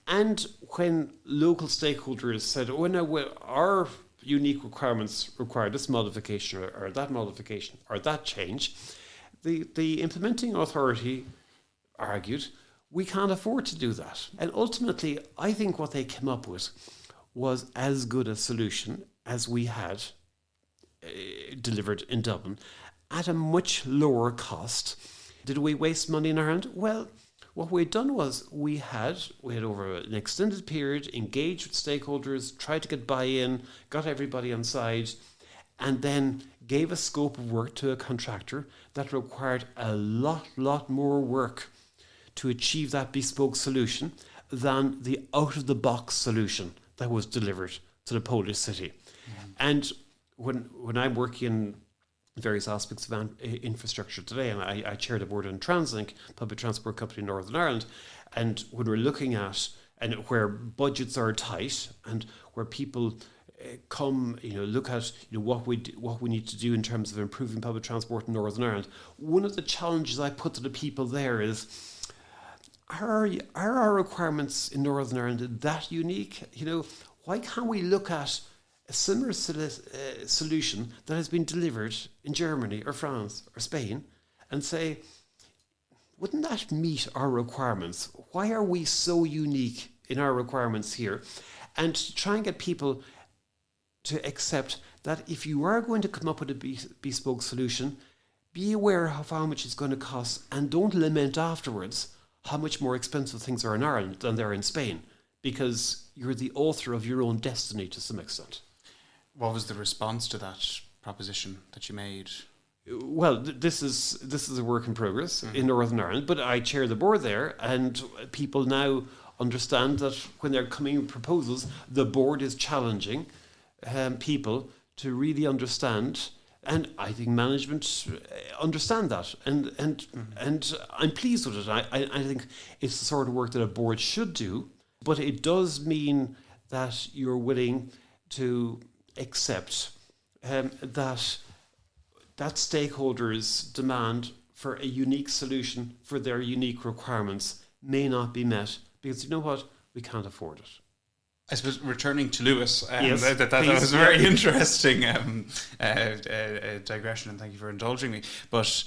And when local stakeholders said, our unique requirements require this modification or that modification or that change, the implementing authority argued, we can't afford to do that. And ultimately, I think what they came up with was as good a solution as we had delivered in Dublin at a much lower cost. Did we waste money in Ireland? Well, what we'd done was we had over an extended period engaged with stakeholders, tried to get buy-in, got everybody on side, and then gave a scope of work to a contractor that required a lot more work to achieve that bespoke solution than the out-of-the-box solution that was delivered to the Polish city. Mm-hmm. And when I'm working in various aspects of infrastructure today, and I chair the board on Translink, public transport company in Northern Ireland, and when we're looking at and where budgets are tight and where people come, look at what we need to do in terms of improving public transport in Northern Ireland, one of the challenges I put to the people there is, are our requirements in Northern Ireland that unique? Why can't we look at a similar solution that has been delivered in Germany or France or Spain and say, wouldn't that meet our requirements? Why are we so unique in our requirements here? And to try and get people to accept that if you are going to come up with a bespoke solution, be aware of how much it's going to cost and don't lament afterwards how much more expensive things are in Ireland than they're in Spain, because you're the author of your own destiny to some extent. What was the response to that proposition that you made? Well, this is a work in progress in Northern Ireland, but I chair the board there, and people now understand that when they're coming with proposals, the board is challenging people to really understand, and I think management understand that, and I'm pleased with it. I think it's the sort of work that a board should do, but it does mean that you're willing to accept that stakeholders' demand for a unique solution for their unique requirements may not be met, because you know what, we can't afford it. I suppose returning to Luas, yes, that was a very interesting digression, and thank you for indulging me. But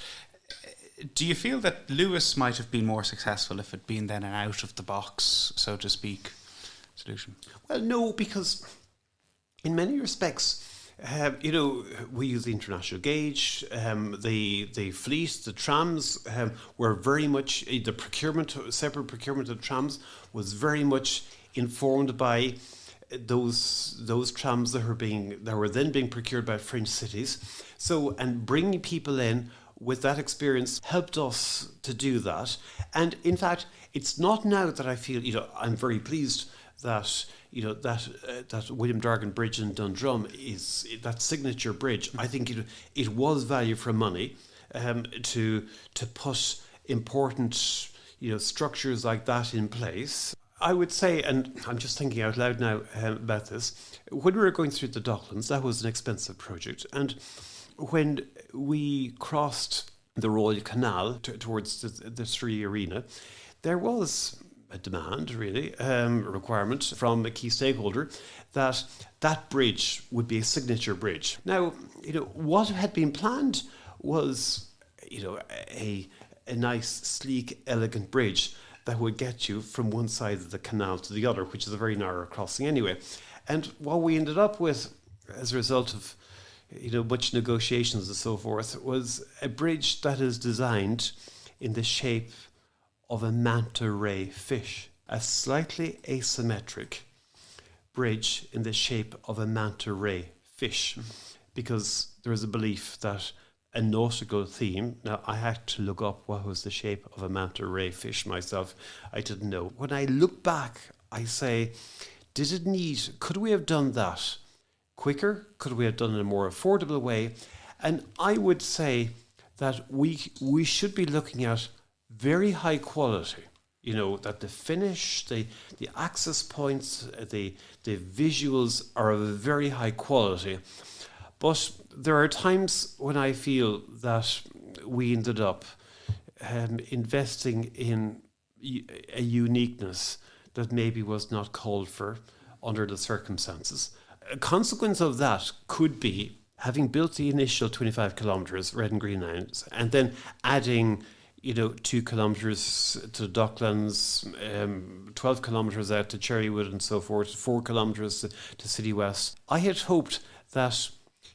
do you feel that Luas might have been more successful if it had been then an out-of-the-box, so to speak, solution? Well, no, because in many respects, we use the international gauge, the fleet, the trams were very much, separate procurement of trams was very much informed by those trams that were then being procured by French cities. So, and bringing people in with that experience helped us to do that. And in fact, it's not now that I feel, I'm very pleased that that William Dargan Bridge in Dundrum is that signature bridge. I think it was value for money to put important structures like that in place. I would say, and I'm just thinking out loud now about this, when we were going through the Docklands, that was an expensive project, and when we crossed the Royal Canal towards the Three Arena, there was a demand, really, requirement from a key stakeholder that bridge would be a signature bridge. Now, what had been planned was, a nice, sleek, elegant bridge that would get you from one side of the canal to the other, which is a very narrow crossing anyway. And what we ended up with, as a result of much negotiations and so forth, was a bridge that is designed in the shape of a manta ray fish, a slightly asymmetric bridge in the shape of a manta ray fish, because there is a belief that a nautical theme. Now, I had to look up what was the shape of a manta ray fish myself. I didn't know. When I look back, I say, could we have done that quicker? Could we have done it in a more affordable way? And I would say that we should be looking at very high quality. That the finish, the access points, the visuals are of a very high quality. But there are times when I feel that we ended up investing in a uniqueness that maybe was not called for under the circumstances. A consequence of that could be having built the initial 25 kilometres red and green lines and then adding 2 kilometres to Docklands, 12 kilometres out to Cherrywood and so forth, 4 kilometres to City West. I had hoped that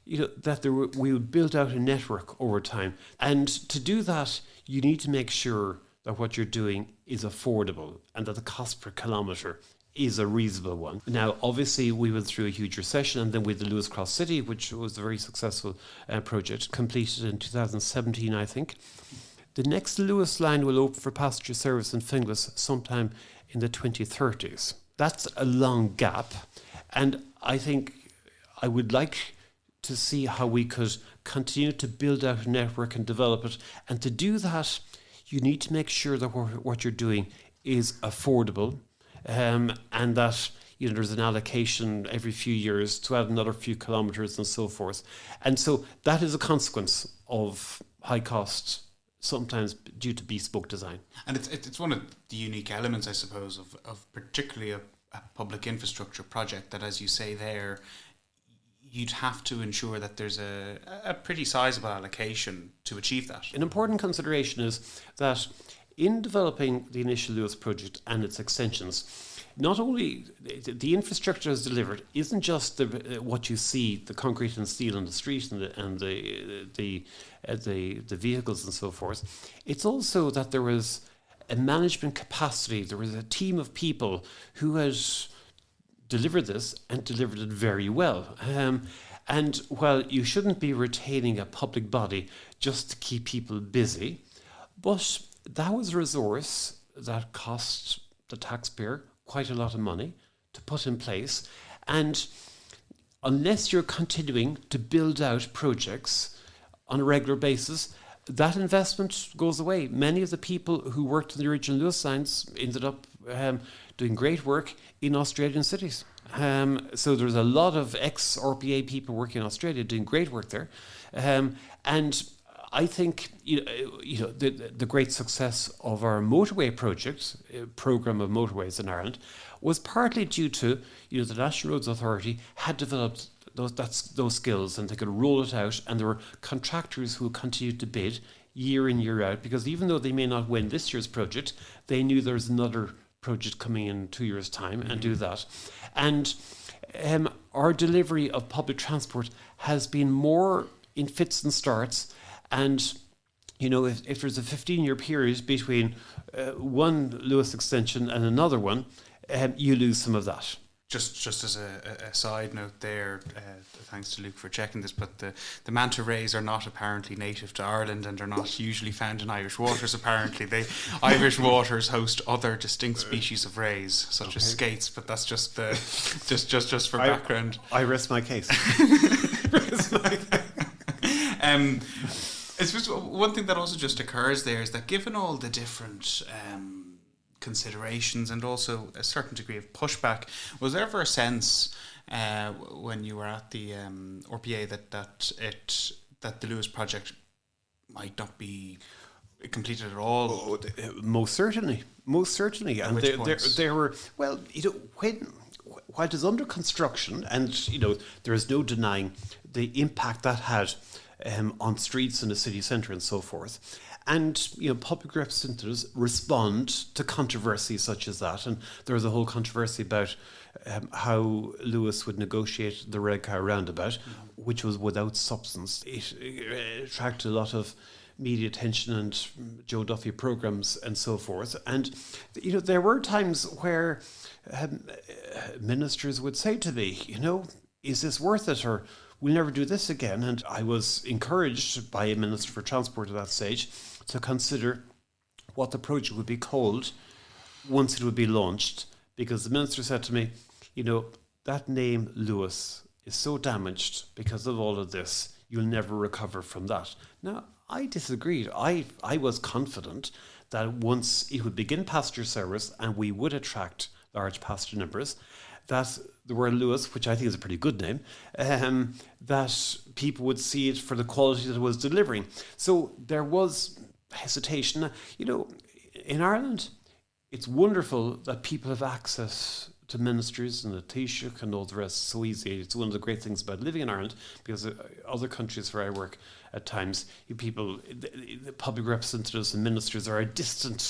we would build out a network over time. And to do that, you need to make sure that what you're doing is affordable and that the cost per kilometre is a reasonable one. Now, obviously, we went through a huge recession, and then with the Luas Cross City, which was a very successful project, completed in 2017, I think. The next Luas line will open for passenger service in Finglas sometime in the 2030s. That's a long gap, and I think I would like to see how we could continue to build out a network and develop it. And to do that, you need to make sure that what you're doing is affordable, and that there's an allocation every few years to add another few kilometres and so forth. And so that is a consequence of high cost, sometimes due to bespoke design. And it's one of the unique elements, I suppose, of particularly a public infrastructure project that, as you say there, you'd have to ensure that there's a pretty sizable allocation to achieve that. An important consideration is that in developing the initial Luas project and its extensions, not only the infrastructure is delivered isn't just what you see, the concrete and steel on the street and the vehicles and so forth. It's also that there was a management capacity. There was a team of people who has delivered this and delivered it very well. And while you shouldn't be retaining a public body just to keep people busy, but that was a resource that cost the taxpayer quite a lot of money to put in place. And unless you're continuing to build out projects on a regular basis, that investment goes away. Many of the people who worked in the original Luas lines ended up doing great work in Australian cities. So there's a lot of ex-RPA people working in Australia doing great work there. And I think the great success of our motorway project, programme of motorways in Ireland, was partly due to the National Roads Authority had developed those skills and they could roll it out, and there were contractors who continued to bid year in, year out, because even though they may not win this year's project, they knew there's another project coming in 2 years' time and do that. And our delivery of public transport has been more in fits and starts. And, if there's a 15-year period between one Luas extension and another one, you lose some of that. Just as a side note there, thanks to Luke for checking this, but the manta rays are not apparently native to Ireland and are not usually found in Irish waters. Apparently, Irish waters host other distinct species of rays, such as skates. But that's just just for background. I rest my case. It's just one thing that also just occurs there is that given all the different considerations and also a certain degree of pushback, was there ever a sense when you were at the RPA that the Luas project might not be completed at all? Oh, most certainly. And there were, well, while it is under construction, and there is no denying the impact that had on streets in the city centre and so forth. And public representatives respond to controversy such as that. And there was a whole controversy about how Luas would negotiate the red car roundabout, which was without substance. It attracted a lot of media attention and Joe Duffy programmes and so forth. And there were times where ministers would say to me, is this worth it, or we'll never do this again? And I was encouraged by a Minister for Transport at that stage to consider what the project would be called once it would be launched, because the Minister said to me, that name Luas is so damaged because of all of this, you'll never recover from that. Now, I disagreed. I was confident that once it would begin passenger service and we would attract large passenger numbers, that the word Luas, which I think is a pretty good name, that people would see it for the quality that it was delivering. So there was hesitation. In Ireland, it's wonderful that people have access to ministers and the Taoiseach and all the rest so easy. It's one of the great things about living in Ireland, because other countries where I work at times, the public representatives and ministers are a distant,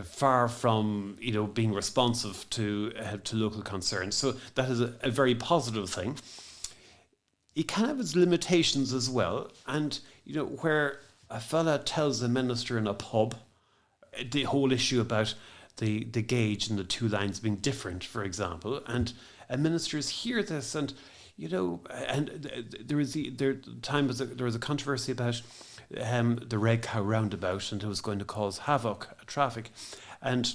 far from being responsive to local concerns. So that is a very positive thing. It can have its limitations as well, and where a fella tells a minister in a pub the whole issue about the gauge and the two lines being different, for example, and ministers hear this, and there was a controversy about the Red Cow roundabout, and it was going to cause havoc at traffic, and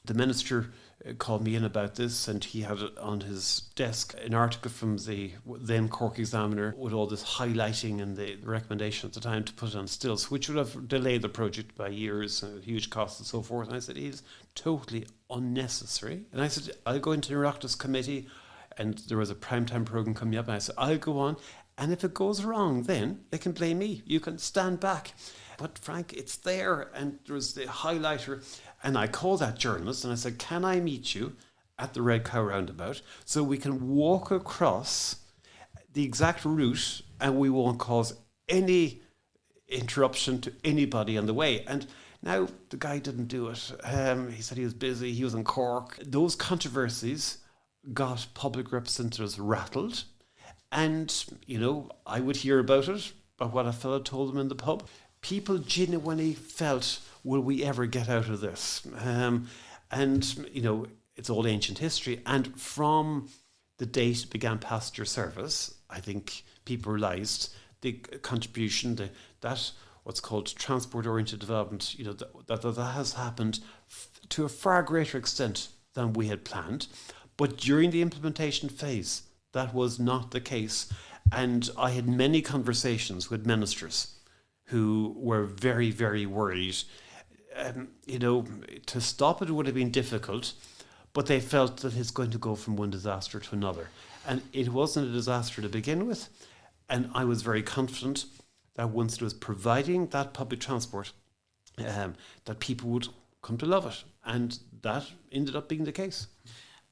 the minister called me in about this, and he had on his desk an article from the then Cork Examiner with all this highlighting and the recommendation at the time to put it on stills, which would have delayed the project by years, huge costs and so forth. And I said, it is totally unnecessary. And I said, I'll go into the Oireachtas committee, and there was a primetime programme coming up, and I said, I'll go on, and if it goes wrong, then they can blame me. You can stand back. But Frank, it's there, and there was the highlighter. And I called that journalist and I said, can I meet you at the Red Cow roundabout so we can walk across the exact route and we won't cause any interruption to anybody on the way? And now the guy didn't do it. He said he was busy, he was in Cork. Those controversies got public representatives rattled. And, I would hear about it, about what a fellow told them in the pub. People genuinely felt, will we ever get out of this? It's all ancient history. And from the date it began passenger service, I think people realised the contribution, that what's called transport-oriented development, that has happened to a far greater extent than we had planned. But during the implementation phase, that was not the case. And I had many conversations with ministers who were very, very worried. To stop it would have been difficult, but they felt that it's going to go from one disaster to another. And it wasn't a disaster to begin with. And I was very confident that once it was providing that public transport, that people would come to love it. And that ended up being the case.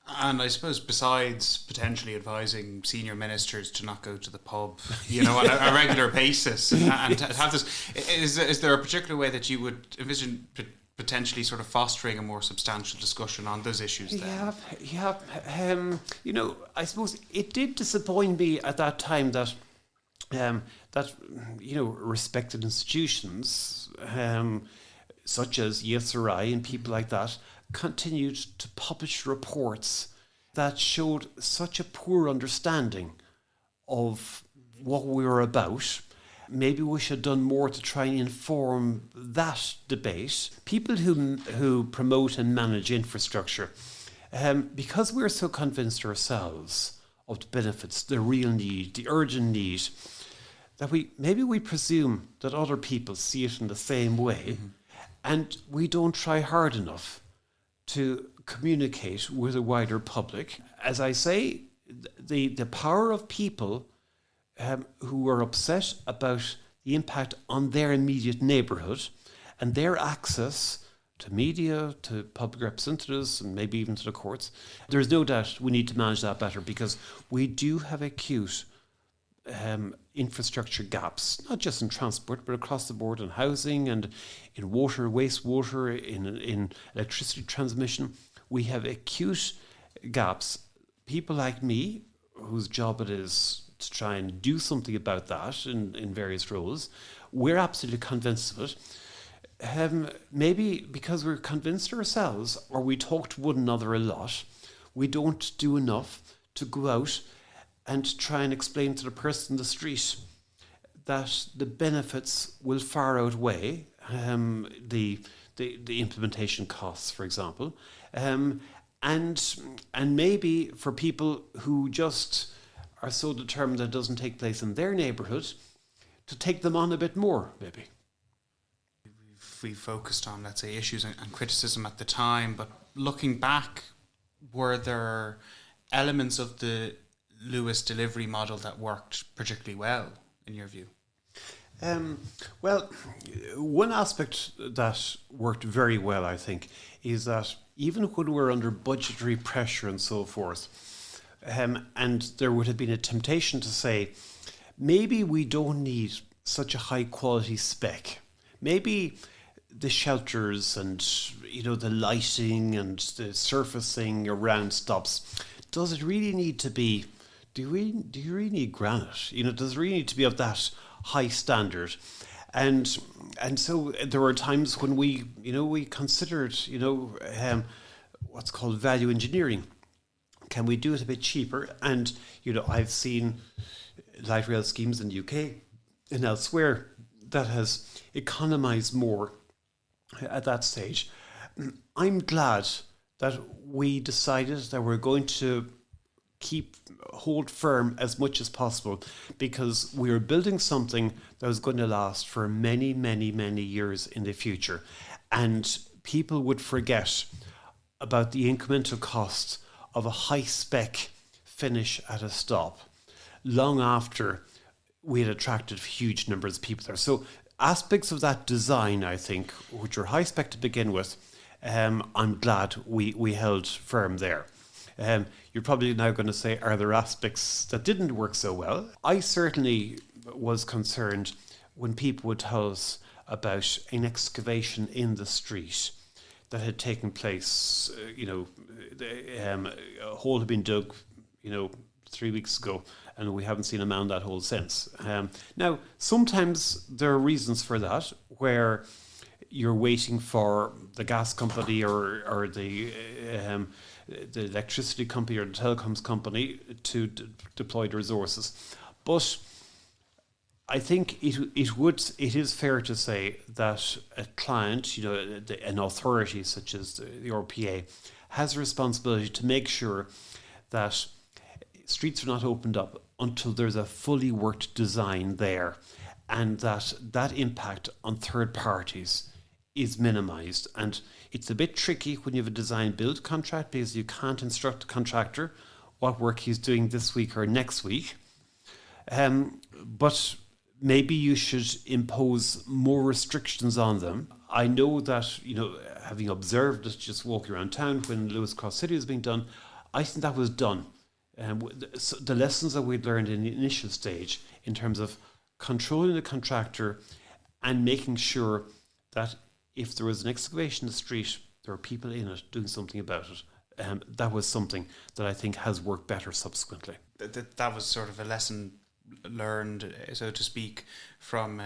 And I suppose besides potentially advising senior ministers to not go to the pub, on a regular basis, and to have this, is there a particular way that you would envision potentially sort of fostering a more substantial discussion on those issues then? Yeah. I suppose it did disappoint me at that time that respected institutions such as ESRI and people like that continued to publish reports that showed such a poor understanding of what we were about. Maybe we should have done more to try and inform that debate. People who promote and manage infrastructure, because we're so convinced ourselves of the benefits, the real need, the urgent need, that we presume that other people see it in the same way, and we don't try hard enough to communicate with a wider public. As I say, the power of people who are upset about the impact on their immediate neighbourhood and their access to media, to public representatives, and maybe even to the courts, there's no doubt we need to manage that better, because we do have acute infrastructure gaps, not just in transport, but across the board in housing and in water, wastewater, in electricity transmission. We have acute gaps. People like me, whose job it is to try and do something about that in various roles, we're absolutely convinced of it. Maybe because we're convinced ourselves, or we talk to one another a lot, we don't do enough to go out and try and explain to the person in the street that the benefits will far outweigh the implementation costs, for example, and and maybe for people who just are so determined that it doesn't take place in their neighbourhood, to take them on a bit more, maybe. We focused on, let's say, issues and criticism at the time, but looking back, were there elements of the Luas delivery model that worked particularly well, in your view? Well, one aspect that worked very well, I think, is that even when we're under budgetary pressure and so forth, and there would have been a temptation to say, maybe we don't need such a high quality spec. Maybe the shelters and the lighting and the surfacing around stops, does it really need to be? Do you really need granite? Does it really need to be of that high standard? And so there were times when we considered what's called value engineering. Can we do it a bit cheaper? And I've seen light rail schemes in the UK and elsewhere that has economised more at that stage. I'm glad that we decided that we're going to hold firm as much as possible, because we were building something that was going to last for many, many, many years in the future. And people would forget about the incremental cost of a high-spec finish at a stop long after we had attracted huge numbers of people there. So aspects of that design, I think, which are high-spec to begin with, I'm glad we held firm there. You're probably now going to say, are there aspects that didn't work so well? I certainly was concerned when people would tell us about an excavation in the street that had taken place. A hole had been dug, 3 weeks ago, and we haven't seen a man that hole since. Now, sometimes there are reasons for that, where you're waiting for the gas company or the electricity company or the telecoms company to deploy the resources. But I think it is fair to say that a client, an authority such as the RPA, has a responsibility to make sure that streets are not opened up until there's a fully worked design there, and that impact on third parties is minimised. And it's a bit tricky when you have a design-build contract, because you can't instruct a contractor what work he's doing this week or next week. But maybe you should impose more restrictions on them. I know that, having observed it just walking around town when Luas Cross City was being done, I think that was done. The lessons that we'd learned in the initial stage in terms of controlling the contractor and making sure that if there was an excavation in the street, there were people in it doing something about it. That was something that I think has worked better subsequently. That was sort of a lesson learned, so to speak, from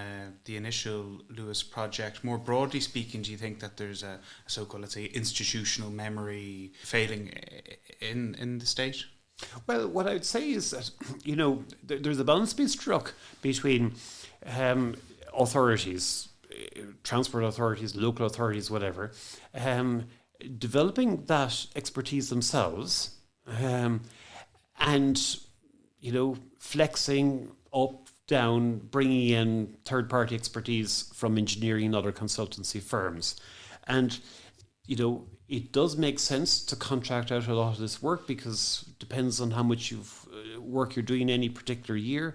the initial Luas project. More broadly speaking, do you think that there's a so-called, let's say, institutional memory failing in the state? Well, what I would say is that, there's a balance being struck between authorities, transport authorities, local authorities, whatever, developing that expertise themselves, and, flexing up, down, bringing in third-party expertise from engineering and other consultancy firms. And, it does make sense to contract out a lot of this work, because it depends on how much work you're doing any particular year.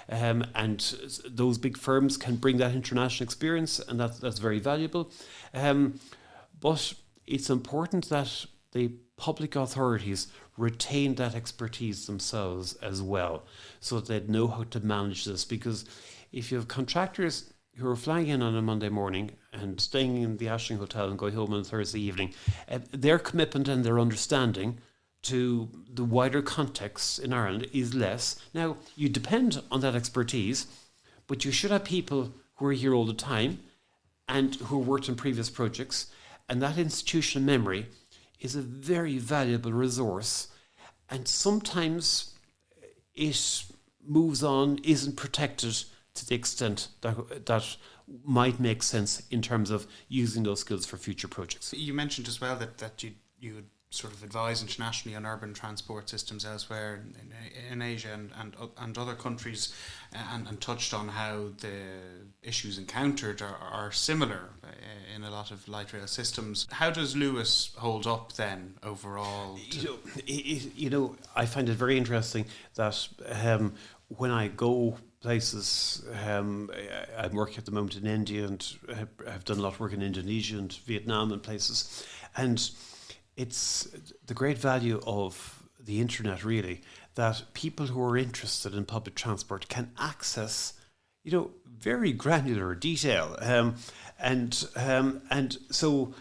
And those big firms can bring that international experience, and that's very valuable. But it's important that the public authorities retain that expertise themselves as well, so that they know how to manage this. Because if you have contractors who are flying in on a Monday morning and staying in the Ashling Hotel and going home on a Thursday evening, their commitment and their understanding to the wider context in Ireland is less. Now, you depend on that expertise, but you should have people who are here all the time and who worked on previous projects, and that institutional memory is a very valuable resource, and sometimes it moves on, isn't protected to the extent that might make sense in terms of using those skills for future projects. You mentioned as well that you sort of advise internationally on urban transport systems elsewhere in Asia and other countries, and touched on how the issues encountered are similar in a lot of light rail systems. How does Luas hold up then overall? I find it very interesting that when I go places, I'm working at the moment in India, and I've done a lot of work in Indonesia and Vietnam and places, and it's the great value of the internet, really, that people who are interested in public transport can access, very granular detail, and so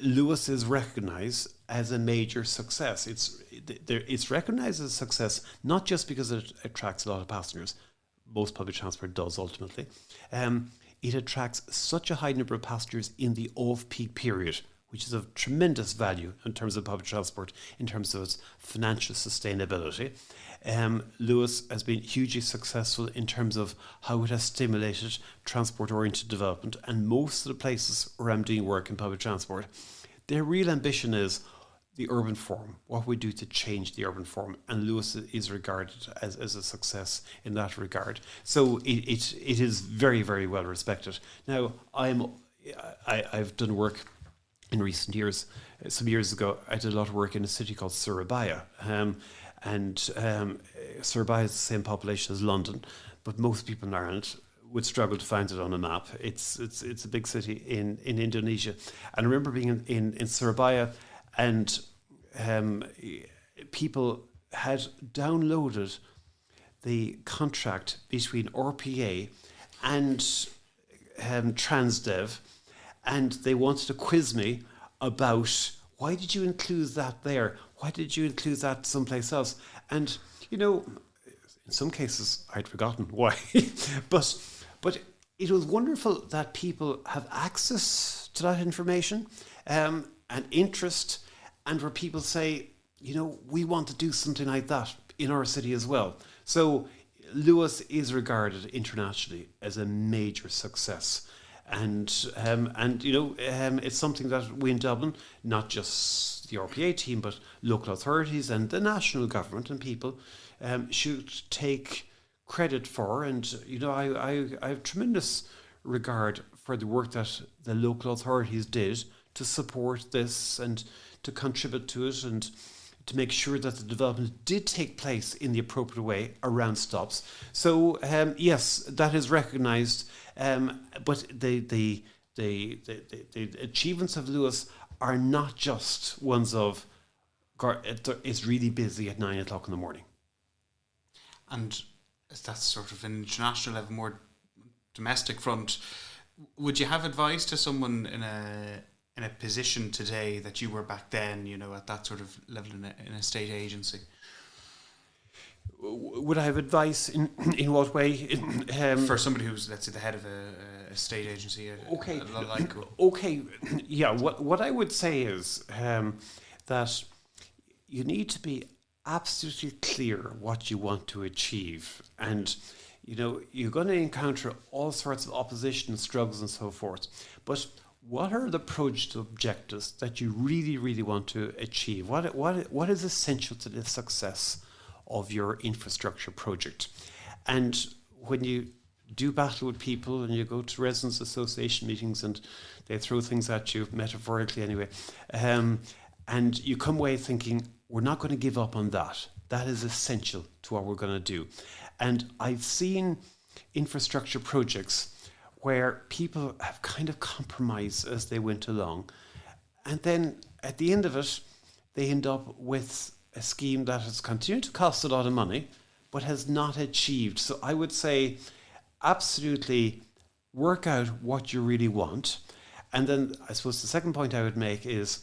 Luas is recognised as a major success. It's recognised as a success not just because it attracts a lot of passengers. Most public transport does ultimately. It attracts such a high number of passengers in the off-peak period, which is of tremendous value in terms of public transport, in terms of its financial sustainability. Luas has been hugely successful in terms of how it has stimulated transport-oriented development, and most of the places where I'm doing work in public transport, their real ambition is the urban form, what we do to change the urban form, and Luas is regarded as a success in that regard. So it is very, very well respected. Now, I've done work in recent years. Some years ago, I did a lot of work in a city called Surabaya, and Surabaya is the same population as London, but most people in Ireland would struggle to find it on a map. It's a big city in Indonesia, and I remember being in Surabaya, and people had downloaded the contract between RPA and Transdev, and they wanted to quiz me about, why did you include that there? Why did you include that someplace else? And, in some cases, I'd forgotten why. but it was wonderful that people have access to that information and interest, and where people say, we want to do something like that in our city as well. So Luas is regarded internationally as a major success. And it's something that we in Dublin, not just the RPA team, but local authorities and the national government and people should take credit for. And, I have tremendous regard for the work that the local authorities did to support this and to contribute to it, and to make sure that the development did take place in the appropriate way around stops. So yes, that is recognised, but the achievements of Luas are not just ones of it's really busy at 9 o'clock in the morning. And that's sort of an international level, more domestic front. Would you have advice to someone in a position today that you were back then, at that sort of level in a state agency? Would I have advice in what way? For somebody who's, let's say, the head of a state agency. Okay. Yeah. What I would say is that you need to be absolutely clear what you want to achieve, and you're going to encounter all sorts of opposition, struggles, and so forth. But what are the project objectives that you really, really want to achieve? What is essential to the success of your infrastructure project? And when you do battle with people and you go to residents' association meetings and they throw things at you, metaphorically anyway, and you come away thinking, we're not going to give up on that. That is essential to what we're going to do. And I've seen infrastructure projects where people have kind of compromised as they went along. And then at the end of it, they end up with a scheme that has continued to cost a lot of money, but has not achieved. So I would say absolutely work out what you really want. And then I suppose the second point I would make is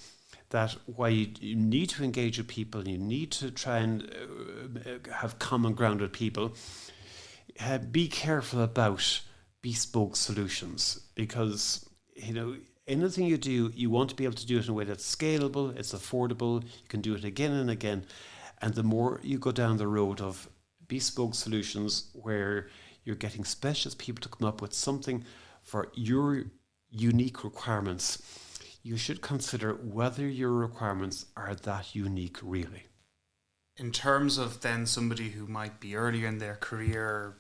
that while you need to engage with people, you need to try and have common ground with people, be careful about bespoke solutions, because anything you do, you want to be able to do it in a way that's scalable, it's affordable, you can do it again and again. And the more you go down the road of bespoke solutions where you're getting specialist people to come up with something for your unique requirements, you should consider whether your requirements are that unique really. In terms of then somebody who might be earlier in their career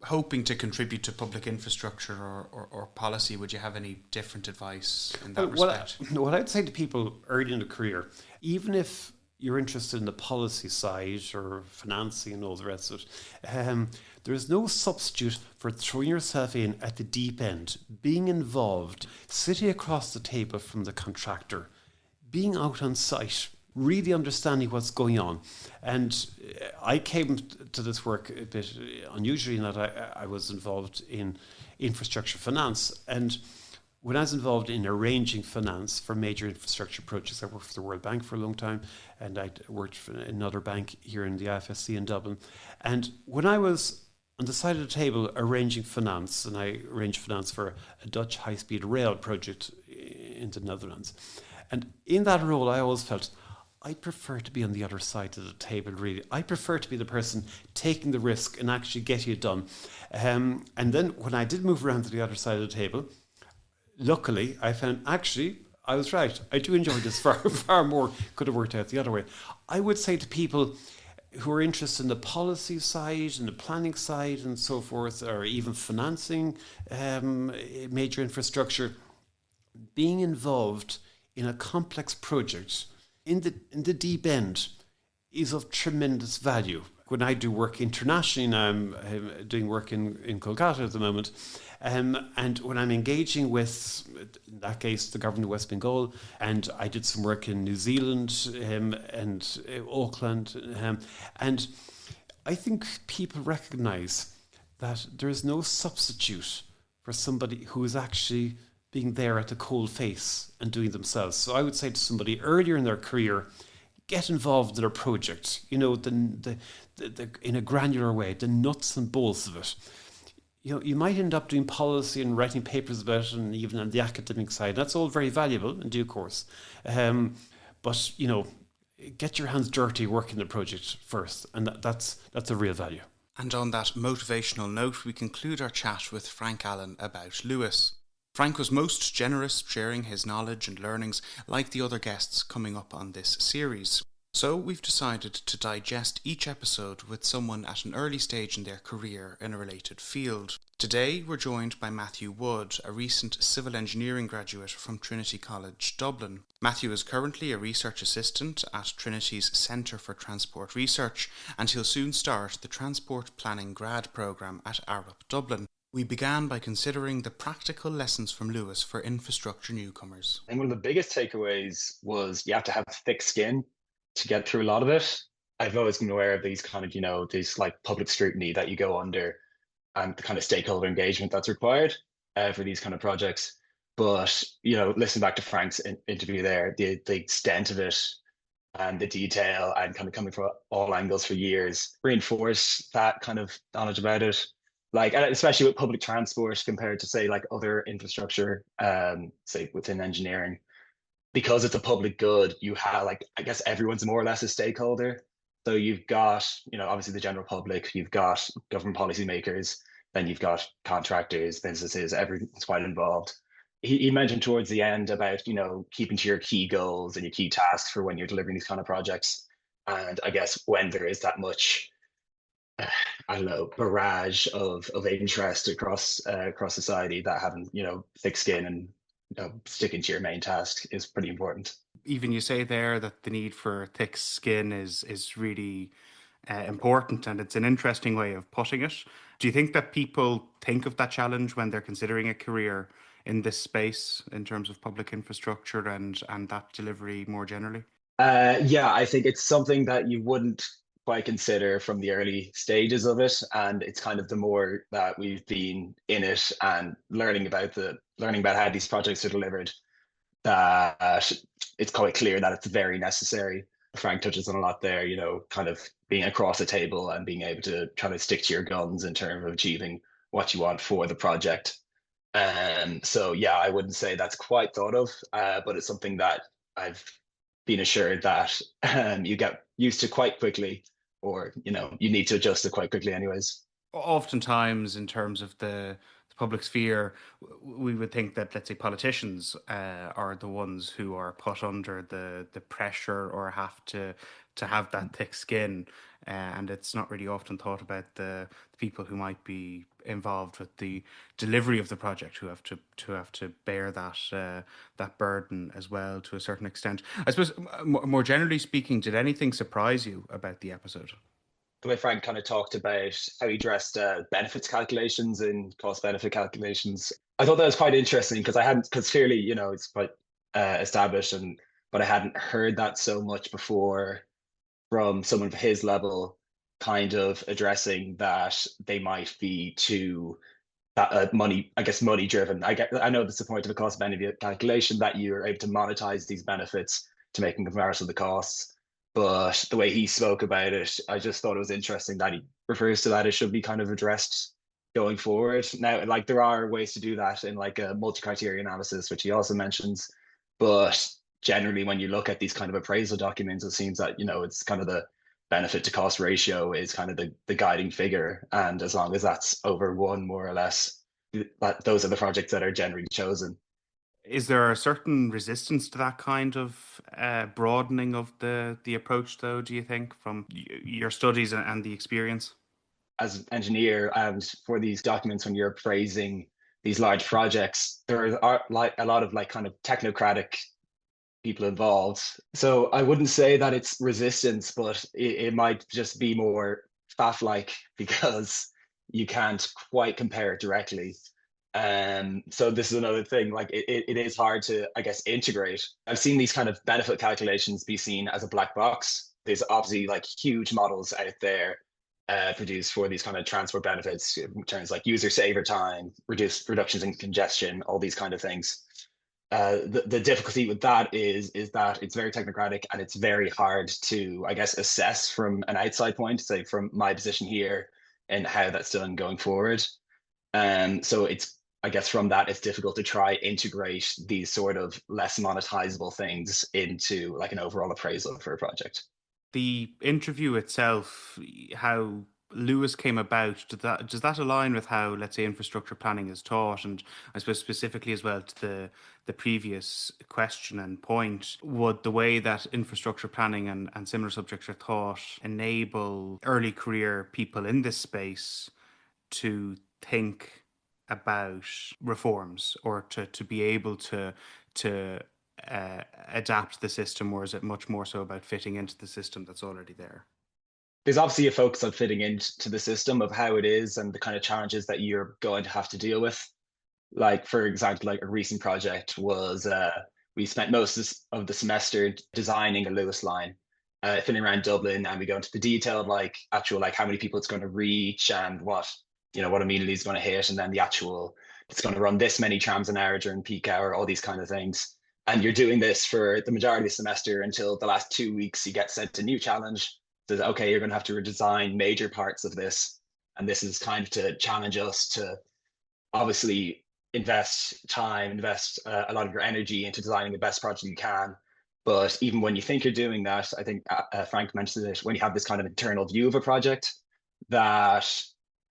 hoping to contribute to public infrastructure or policy, would you have any different advice in that respect? What I'd say to people early in the career, even if you're interested in the policy side or financing and all the rest of it, there's no substitute for throwing yourself in at the deep end, being involved, sitting across the table from the contractor, being out on site, really understanding what's going on. And I came to this work a bit unusually in that I was involved in infrastructure finance. And when I was involved in arranging finance for major infrastructure projects, I worked for the World Bank for a long time, and I worked for another bank here in the IFSC in Dublin. And when I was on the side of the table arranging finance, and I arranged finance for a Dutch high-speed rail project in the Netherlands. And in that role, I always felt I prefer to be on the other side of the table, really. I prefer to be the person taking the risk and actually getting it done. And then when I did move around to the other side of the table, luckily, I found actually I was right. I do enjoy this far more. Could have worked out the other way. I would say to people who are interested in the policy side and the planning side and so forth, or even financing major infrastructure, being involved in a complex project in the deep end is of tremendous value. When I do work internationally now, I'm doing work in Kolkata at the moment, and when I'm engaging with, in that case, the government of West Bengal, and I did some work in New Zealand and Auckland, and I think people recognise that there is no substitute for somebody who is actually being there at the cold face and doing themselves. So I would say to somebody earlier in their career, get involved in their project, you know, the in a granular way, the nuts and bolts of it. You know, you might end up doing policy and writing papers about it, and even on the academic side. That's all very valuable in due course. But, you know, get your hands dirty working the project first, and that's a real value. And on that motivational note, we conclude our chat with Frank Allen about Luas. Frank was most generous, sharing his knowledge and learnings like the other guests coming up on this series. So we've decided to digest each episode with someone at an early stage in their career in a related field. Today we're joined by Matthew Wood, a recent civil engineering graduate from Trinity College, Dublin. Matthew is currently a research assistant at Trinity's Centre for Transport Research, and he'll soon start the Transport Planning Grad programme at Arup, Dublin. We began by considering the practical lessons from Luas for infrastructure newcomers. And one of the biggest takeaways was you have to have thick skin to get through a lot of it. I've always been aware of these kind of, you know, these like public scrutiny that you go under and the kind of stakeholder engagement that's required for these kind of projects. But, you know, listening back to Frank's interview there, the extent of it and the detail and kind of coming from all angles for years reinforce that kind of knowledge about it. Like, especially with public transport compared to, say, like other infrastructure, say within engineering, because it's a public good, you have, like, I guess everyone's more or less a stakeholder. So you've got, you know, obviously the general public, you've got government policymakers, then you've got contractors, businesses, everyone's quite involved. He mentioned towards the end about, you know, keeping to your key goals and your key tasks for when you're delivering these kind of projects. And I guess when there is that much, I don't know, barrage of interest across society, that having, you know, thick skin and, you know, sticking to your main task is pretty important. Even you say there that the need for thick skin is really important, and it's an interesting way of putting it. Do you think that people think of that challenge when they're considering a career in this space in terms of public infrastructure and that delivery more generally? Yeah, I think it's something that you wouldn't quite consider from the early stages of it, and it's kind of the more that we've been in it and learning about how these projects are delivered, that it's quite clear that it's very necessary. Frank touches on a lot there, you know, kind of being across the table and being able to try to stick to your guns in terms of achieving what you want for the project. So yeah, I wouldn't say that's quite thought of, but it's something that I've been assured that you get used to quite quickly, or, you know, you need to adjust it quite quickly anyways. Oftentimes in terms of the public sphere, we would think that, let's say, politicians are the ones who are put under the pressure or have to have that thick skin, and it's not really often thought about the people who might be involved with the delivery of the project who have to bear that burden as well to a certain extent. I suppose, more generally speaking, did anything surprise you about the episode? The way Frank kind of talked about how he addressed benefits calculations and cost benefit calculations, I thought that was quite interesting because clearly, it's quite established, but I hadn't heard that so much before from someone of his level, kind of addressing that they might be too money driven. I know that's the point of a cost benefit calculation, that you're able to monetize these benefits to make a comparison of the costs. But the way he spoke about it, I just thought it was interesting that he refers to that. It should be kind of addressed going forward. Now, like, there are ways to do that in like a multi-criteria analysis, which he also mentions. But generally, when you look at these kind of appraisal documents, it seems that, it's kind of the benefit to cost ratio is kind of the guiding figure. And as long as that's over one, more or less, those are the projects that are generally chosen. Is there a certain resistance to that kind of broadening of the approach, though, do you think, from your studies and the experience? As an engineer, and for these documents, when you're appraising these large projects, there are like a lot of like kind of technocratic people involved. So I wouldn't say that it's resistance, but it might just be more faff-like because you can't quite compare it directly. So this is another thing, like it is hard to, I guess, integrate. I've seen these kind of benefit calculations be seen as a black box. There's obviously like huge models out there produced for these kind of transport benefits in terms like user saver time, reductions in congestion, all these kind of things. The difficulty with that is that it's very technocratic and it's very hard to, I guess, assess from an outside point, say from my position here, and how that's done going forward. So it's, I guess, from that, it's difficult to try integrate these sort of less monetizable things into like an overall appraisal for a project. The interview itself, how Luas came about, does that align with how, let's say, infrastructure planning is taught? And I suppose specifically as well to the previous question and point, would the way that infrastructure planning and similar subjects are taught enable early career people in this space to think about reforms or to be able to adapt the system, or is it much more so about fitting into the system that's already there? There's obviously a focus on fitting into the system of how it is and the kind of challenges that you're going to have to deal with. Like, for example, like a recent project was we spent most of the semester designing a Luas line, filling around Dublin, and we go into the detail of like actual like how many people it's going to reach and what immediately is going to hit, and then the actual it's going to run this many trams an hour during peak hour, all these kind of things. And you're doing this for the majority of the semester until the last 2 weeks. You get sent a new challenge. So, okay, you're going to have to redesign major parts of this, and this is kind of to challenge us to obviously invest time, invest a lot of your energy into designing the best project you can. But even when you think you're doing that, I think Frank mentioned it, when you have this kind of internal view of a project, that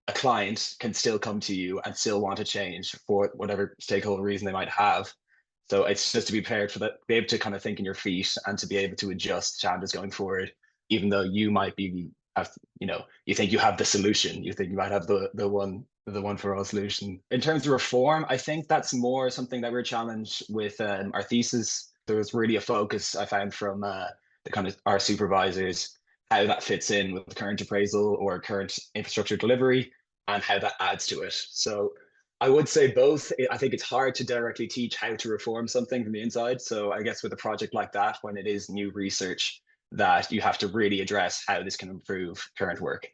a client can still come to you and still want to change for whatever stakeholder reason they might have. So it's just to be prepared for that, be able to kind of think in your feet and to be able to adjust challenges going forward, even though you might be, you think you have the solution, you think you might have the one for all solution. In terms of reform, I think that's more something that we're challenged with our thesis. There was really a focus I found from the kind of our supervisors, how that fits in with the current appraisal or current infrastructure delivery and how that adds to it. So I would say both. I think it's hard to directly teach how to reform something from the inside. So I guess with a project like that, when it is new research, that you have to really address how this can improve current work.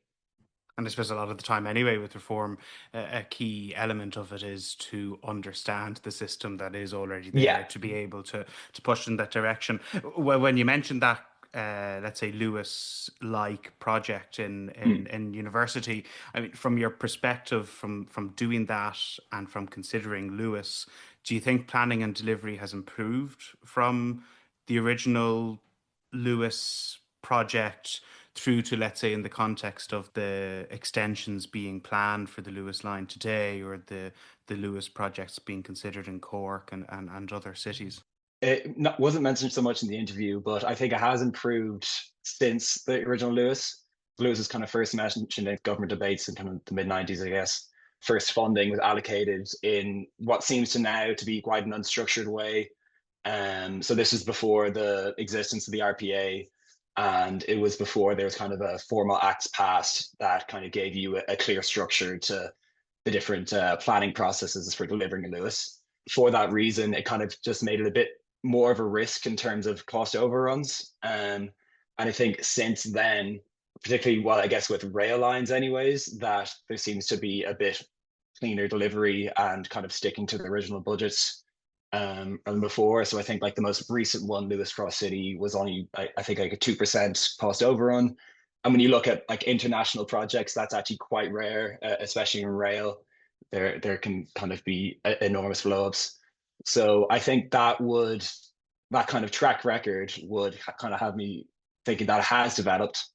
And I suppose a lot of the time anyway with reform, a key element of it is to understand the system that is already there, to be able to push in that direction. Well, when you mentioned that, let's say Luas-like project in university, I mean, from your perspective, from doing that and from considering Luas, do you think planning and delivery has improved from the original Luas project through to, let's say, in the context of the extensions being planned for the Luas line today, or the Luas projects being considered in Cork and other cities? Wasn't mentioned so much in the interview, but I think it has improved since the original Lewis. Lewis was kind of first mentioned in government debates in kind of the mid 90s, I guess. First funding was allocated in what seems to now to be quite an unstructured way. So this was before the existence of the RPA, and it was before there was kind of a formal acts passed that kind of gave you a clear structure to the different planning processes for delivering a Lewis. For that reason, it kind of just made it a bit more of a risk in terms of cost overruns. And I think since then, particularly, well, I guess with rail lines anyways, that there seems to be a bit cleaner delivery and kind of sticking to the original budgets than before. So I think like the most recent one, Lewis Cross City, was only, I think, like a 2% cost overrun. And when you look at like international projects, that's actually quite rare, especially in rail. There can kind of be enormous blow-ups. So I think that kind of track record would kind of have me thinking that it has developed,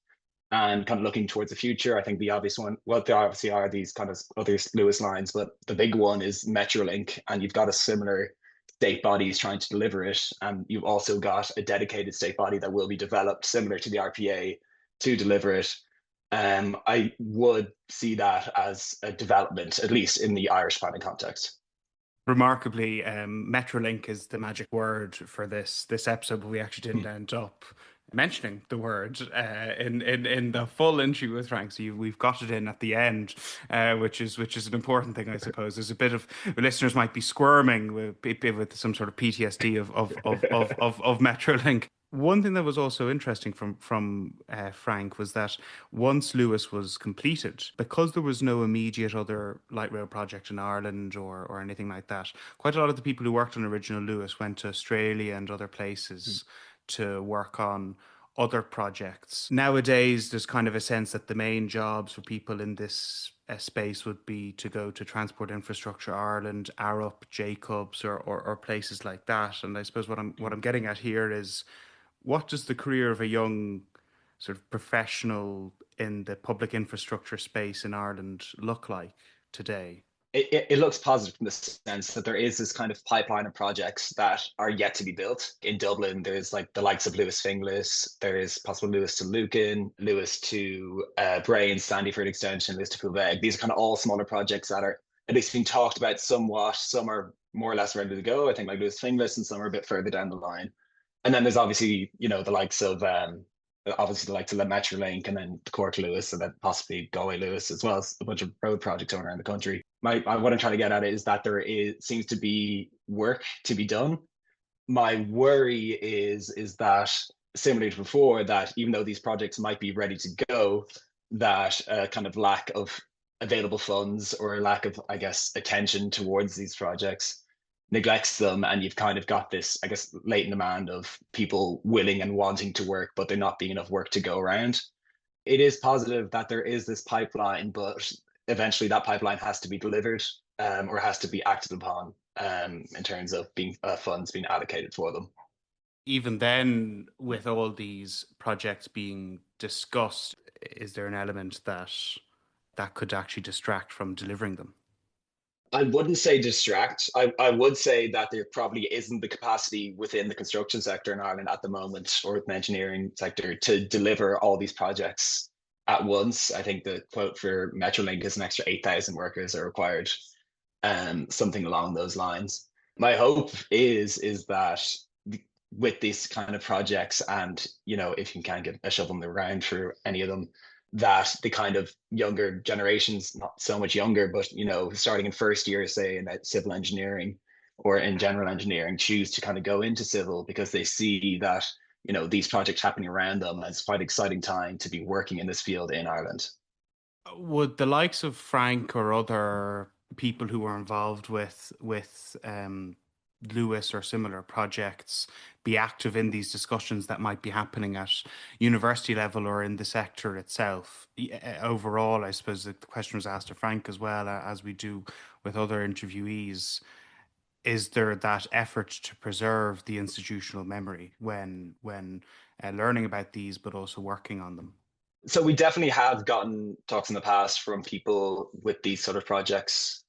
and kind of looking towards the future. I think the obvious one, well, there obviously are these kind of other Lewis lines, but the big one is Metrolink, and you've got a similar state bodies trying to deliver it. And you've also got a dedicated state body that will be developed similar to the RPA to deliver it. I would see that as a development, at least in the Irish planning context. Remarkably, Metrolink is the magic word for this episode, but we actually didn't end up mentioning the word in the full interview with Frank. So we've got it in at the end, which is an important thing, I suppose. There's a bit of listeners might be squirming with some sort of PTSD of Metrolink. One thing that was also interesting from Frank was that once Luas was completed, because there was no immediate other light rail project in Ireland or anything like that, quite a lot of the people who worked on original Luas went to Australia and other places to work on other projects. Nowadays, there's kind of a sense that the main jobs for people in this space would be to go to Transport Infrastructure Ireland, Arup, Jacobs, or places like that. And I suppose what I'm getting at here is, what does the career of a young sort of professional in the public infrastructure space in Ireland look like today? It looks positive in the sense that there is this kind of pipeline of projects that are yet to be built. In Dublin, there's like the likes of Luas Finglas, there is possible Luas to Lucan, Luas to Bray and Sandyford Extension, Luas to Poolbeg. These are kind of all smaller projects that are at least being talked about somewhat. Some are more or less ready to go, I think, like Luas Finglas, and some are a bit further down the line. And then there's obviously, the likes of the Metrolink, and then the Cork Luas, and then possibly Galway Luas, as well as a bunch of road projects around the country. What I'm trying to get at is that seems to be work to be done. My worry is that, similar to before, that even though these projects might be ready to go, that kind of lack of available funds, or lack of, I guess, attention towards these projects neglects them, and you've kind of got this, I guess, latent demand of people willing and wanting to work, but there not being enough work to go around. It is positive that there is this pipeline, but eventually that pipeline has to be delivered, or has to be acted upon, in terms of being funds being allocated for them. Even then, with all these projects being discussed, is there an element that could actually distract from delivering them? I wouldn't say distract. I would say that there probably isn't the capacity within the construction sector in Ireland at the moment, or the engineering sector, to deliver all these projects at once. I think the quote for Metrolink is an extra 8,000 workers are required, something along those lines. My hope is that with these kind of projects, and if you can get a shovel in the ground for any of them, that the kind of younger generations, not so much younger, but starting in first year, say in civil engineering or in general engineering, choose to kind of go into civil because they see that these projects happening around them, and it's quite an exciting time to be working in this field in Ireland. Would the likes of Frank or other people who are involved with Luas or similar projects be active in these discussions that might be happening at university level or in the sector itself? Overall, I suppose the question was asked to Frank as well, as we do with other interviewees. Is there that effort to preserve the institutional memory when learning about these, but also working on them? So we definitely have gotten talks in the past from people with these sort of projects,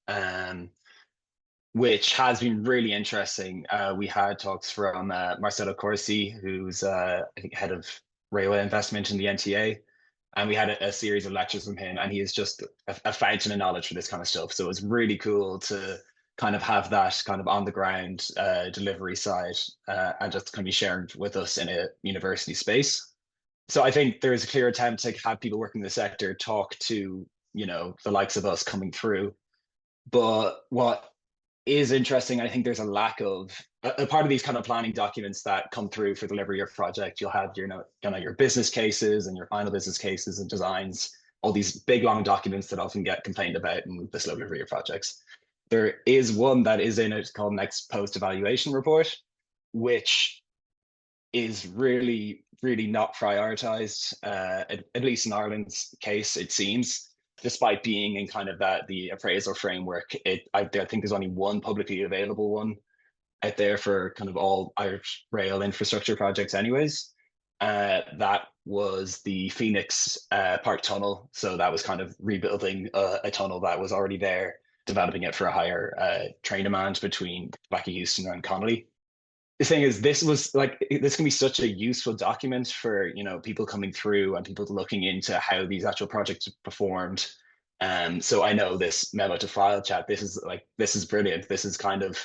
which has been really interesting. We had talks from Marcelo Corsi, who's I think head of railway investment in the NTA, and we had a series of lectures from him, and he is just a fountain of knowledge for this kind of stuff. So it was really cool to kind of have that kind of on the ground delivery side, and just kind of be sharing with us in a university space. So I think there is a clear attempt to have people working in the sector talk to, the likes of us coming through. But what is interesting, I think there's a lack of a part of these kind of planning documents that come through for delivery of project. You'll have your business cases and your final business cases and designs, all these big long documents that often get complained about in the slow delivery of projects. There is one that is in it called an ex post evaluation report, which is really, really not prioritized, at least in Ireland's case, it seems. Despite being in kind of the appraisal framework, I think there's only one publicly available one out there for kind of all Irish rail infrastructure projects anyways. That was the Phoenix Park Tunnel. So that was kind of rebuilding a tunnel that was already there, developing it for a higher train demand between Wacky Houston and Connolly. The thing is, this can be such a useful document for people coming through and people looking into how these actual projects performed. So I know this memo to file chat. This is brilliant. This is kind of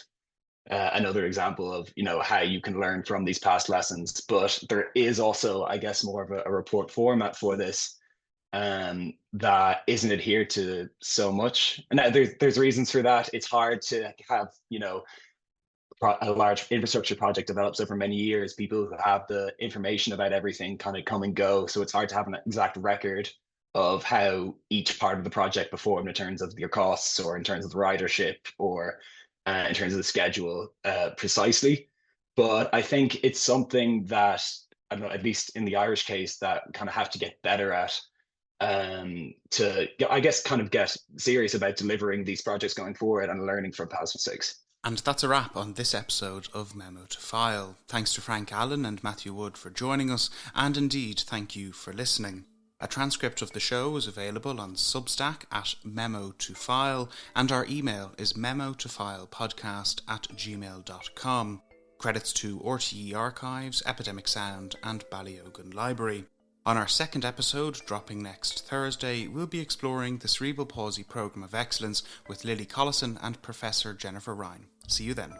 another example of how you can learn from these past lessons. But there is also, I guess, more of a report format for this that isn't adhered to so much. And there's reasons for that. It's hard to have a large infrastructure project develops over many years. People who have the information about everything kind of come and go. So it's hard to have an exact record of how each part of the project performed in terms of your costs or in terms of the ridership or in terms of the schedule precisely. But I think it's something that, I don't know, at least in the Irish case, that kind of have to get better at to, I guess, kind of get serious about delivering these projects going forward and learning from past mistakes. And that's a wrap on this episode of Memo to File. Thanks to Frank Allen and Matthew Wood for joining us, and indeed thank you for listening. A transcript of the show is available on Substack at Memo to File, and our email is memotofilepodcast@gmail.com. Credits to RTE Archives, Epidemic Sound and Ballyogan Library. On our second episode, dropping next Thursday, we'll be exploring the Cerebral Palsy Programme of Excellence with Lily Collison and Professor Jennifer Ryan. See you then.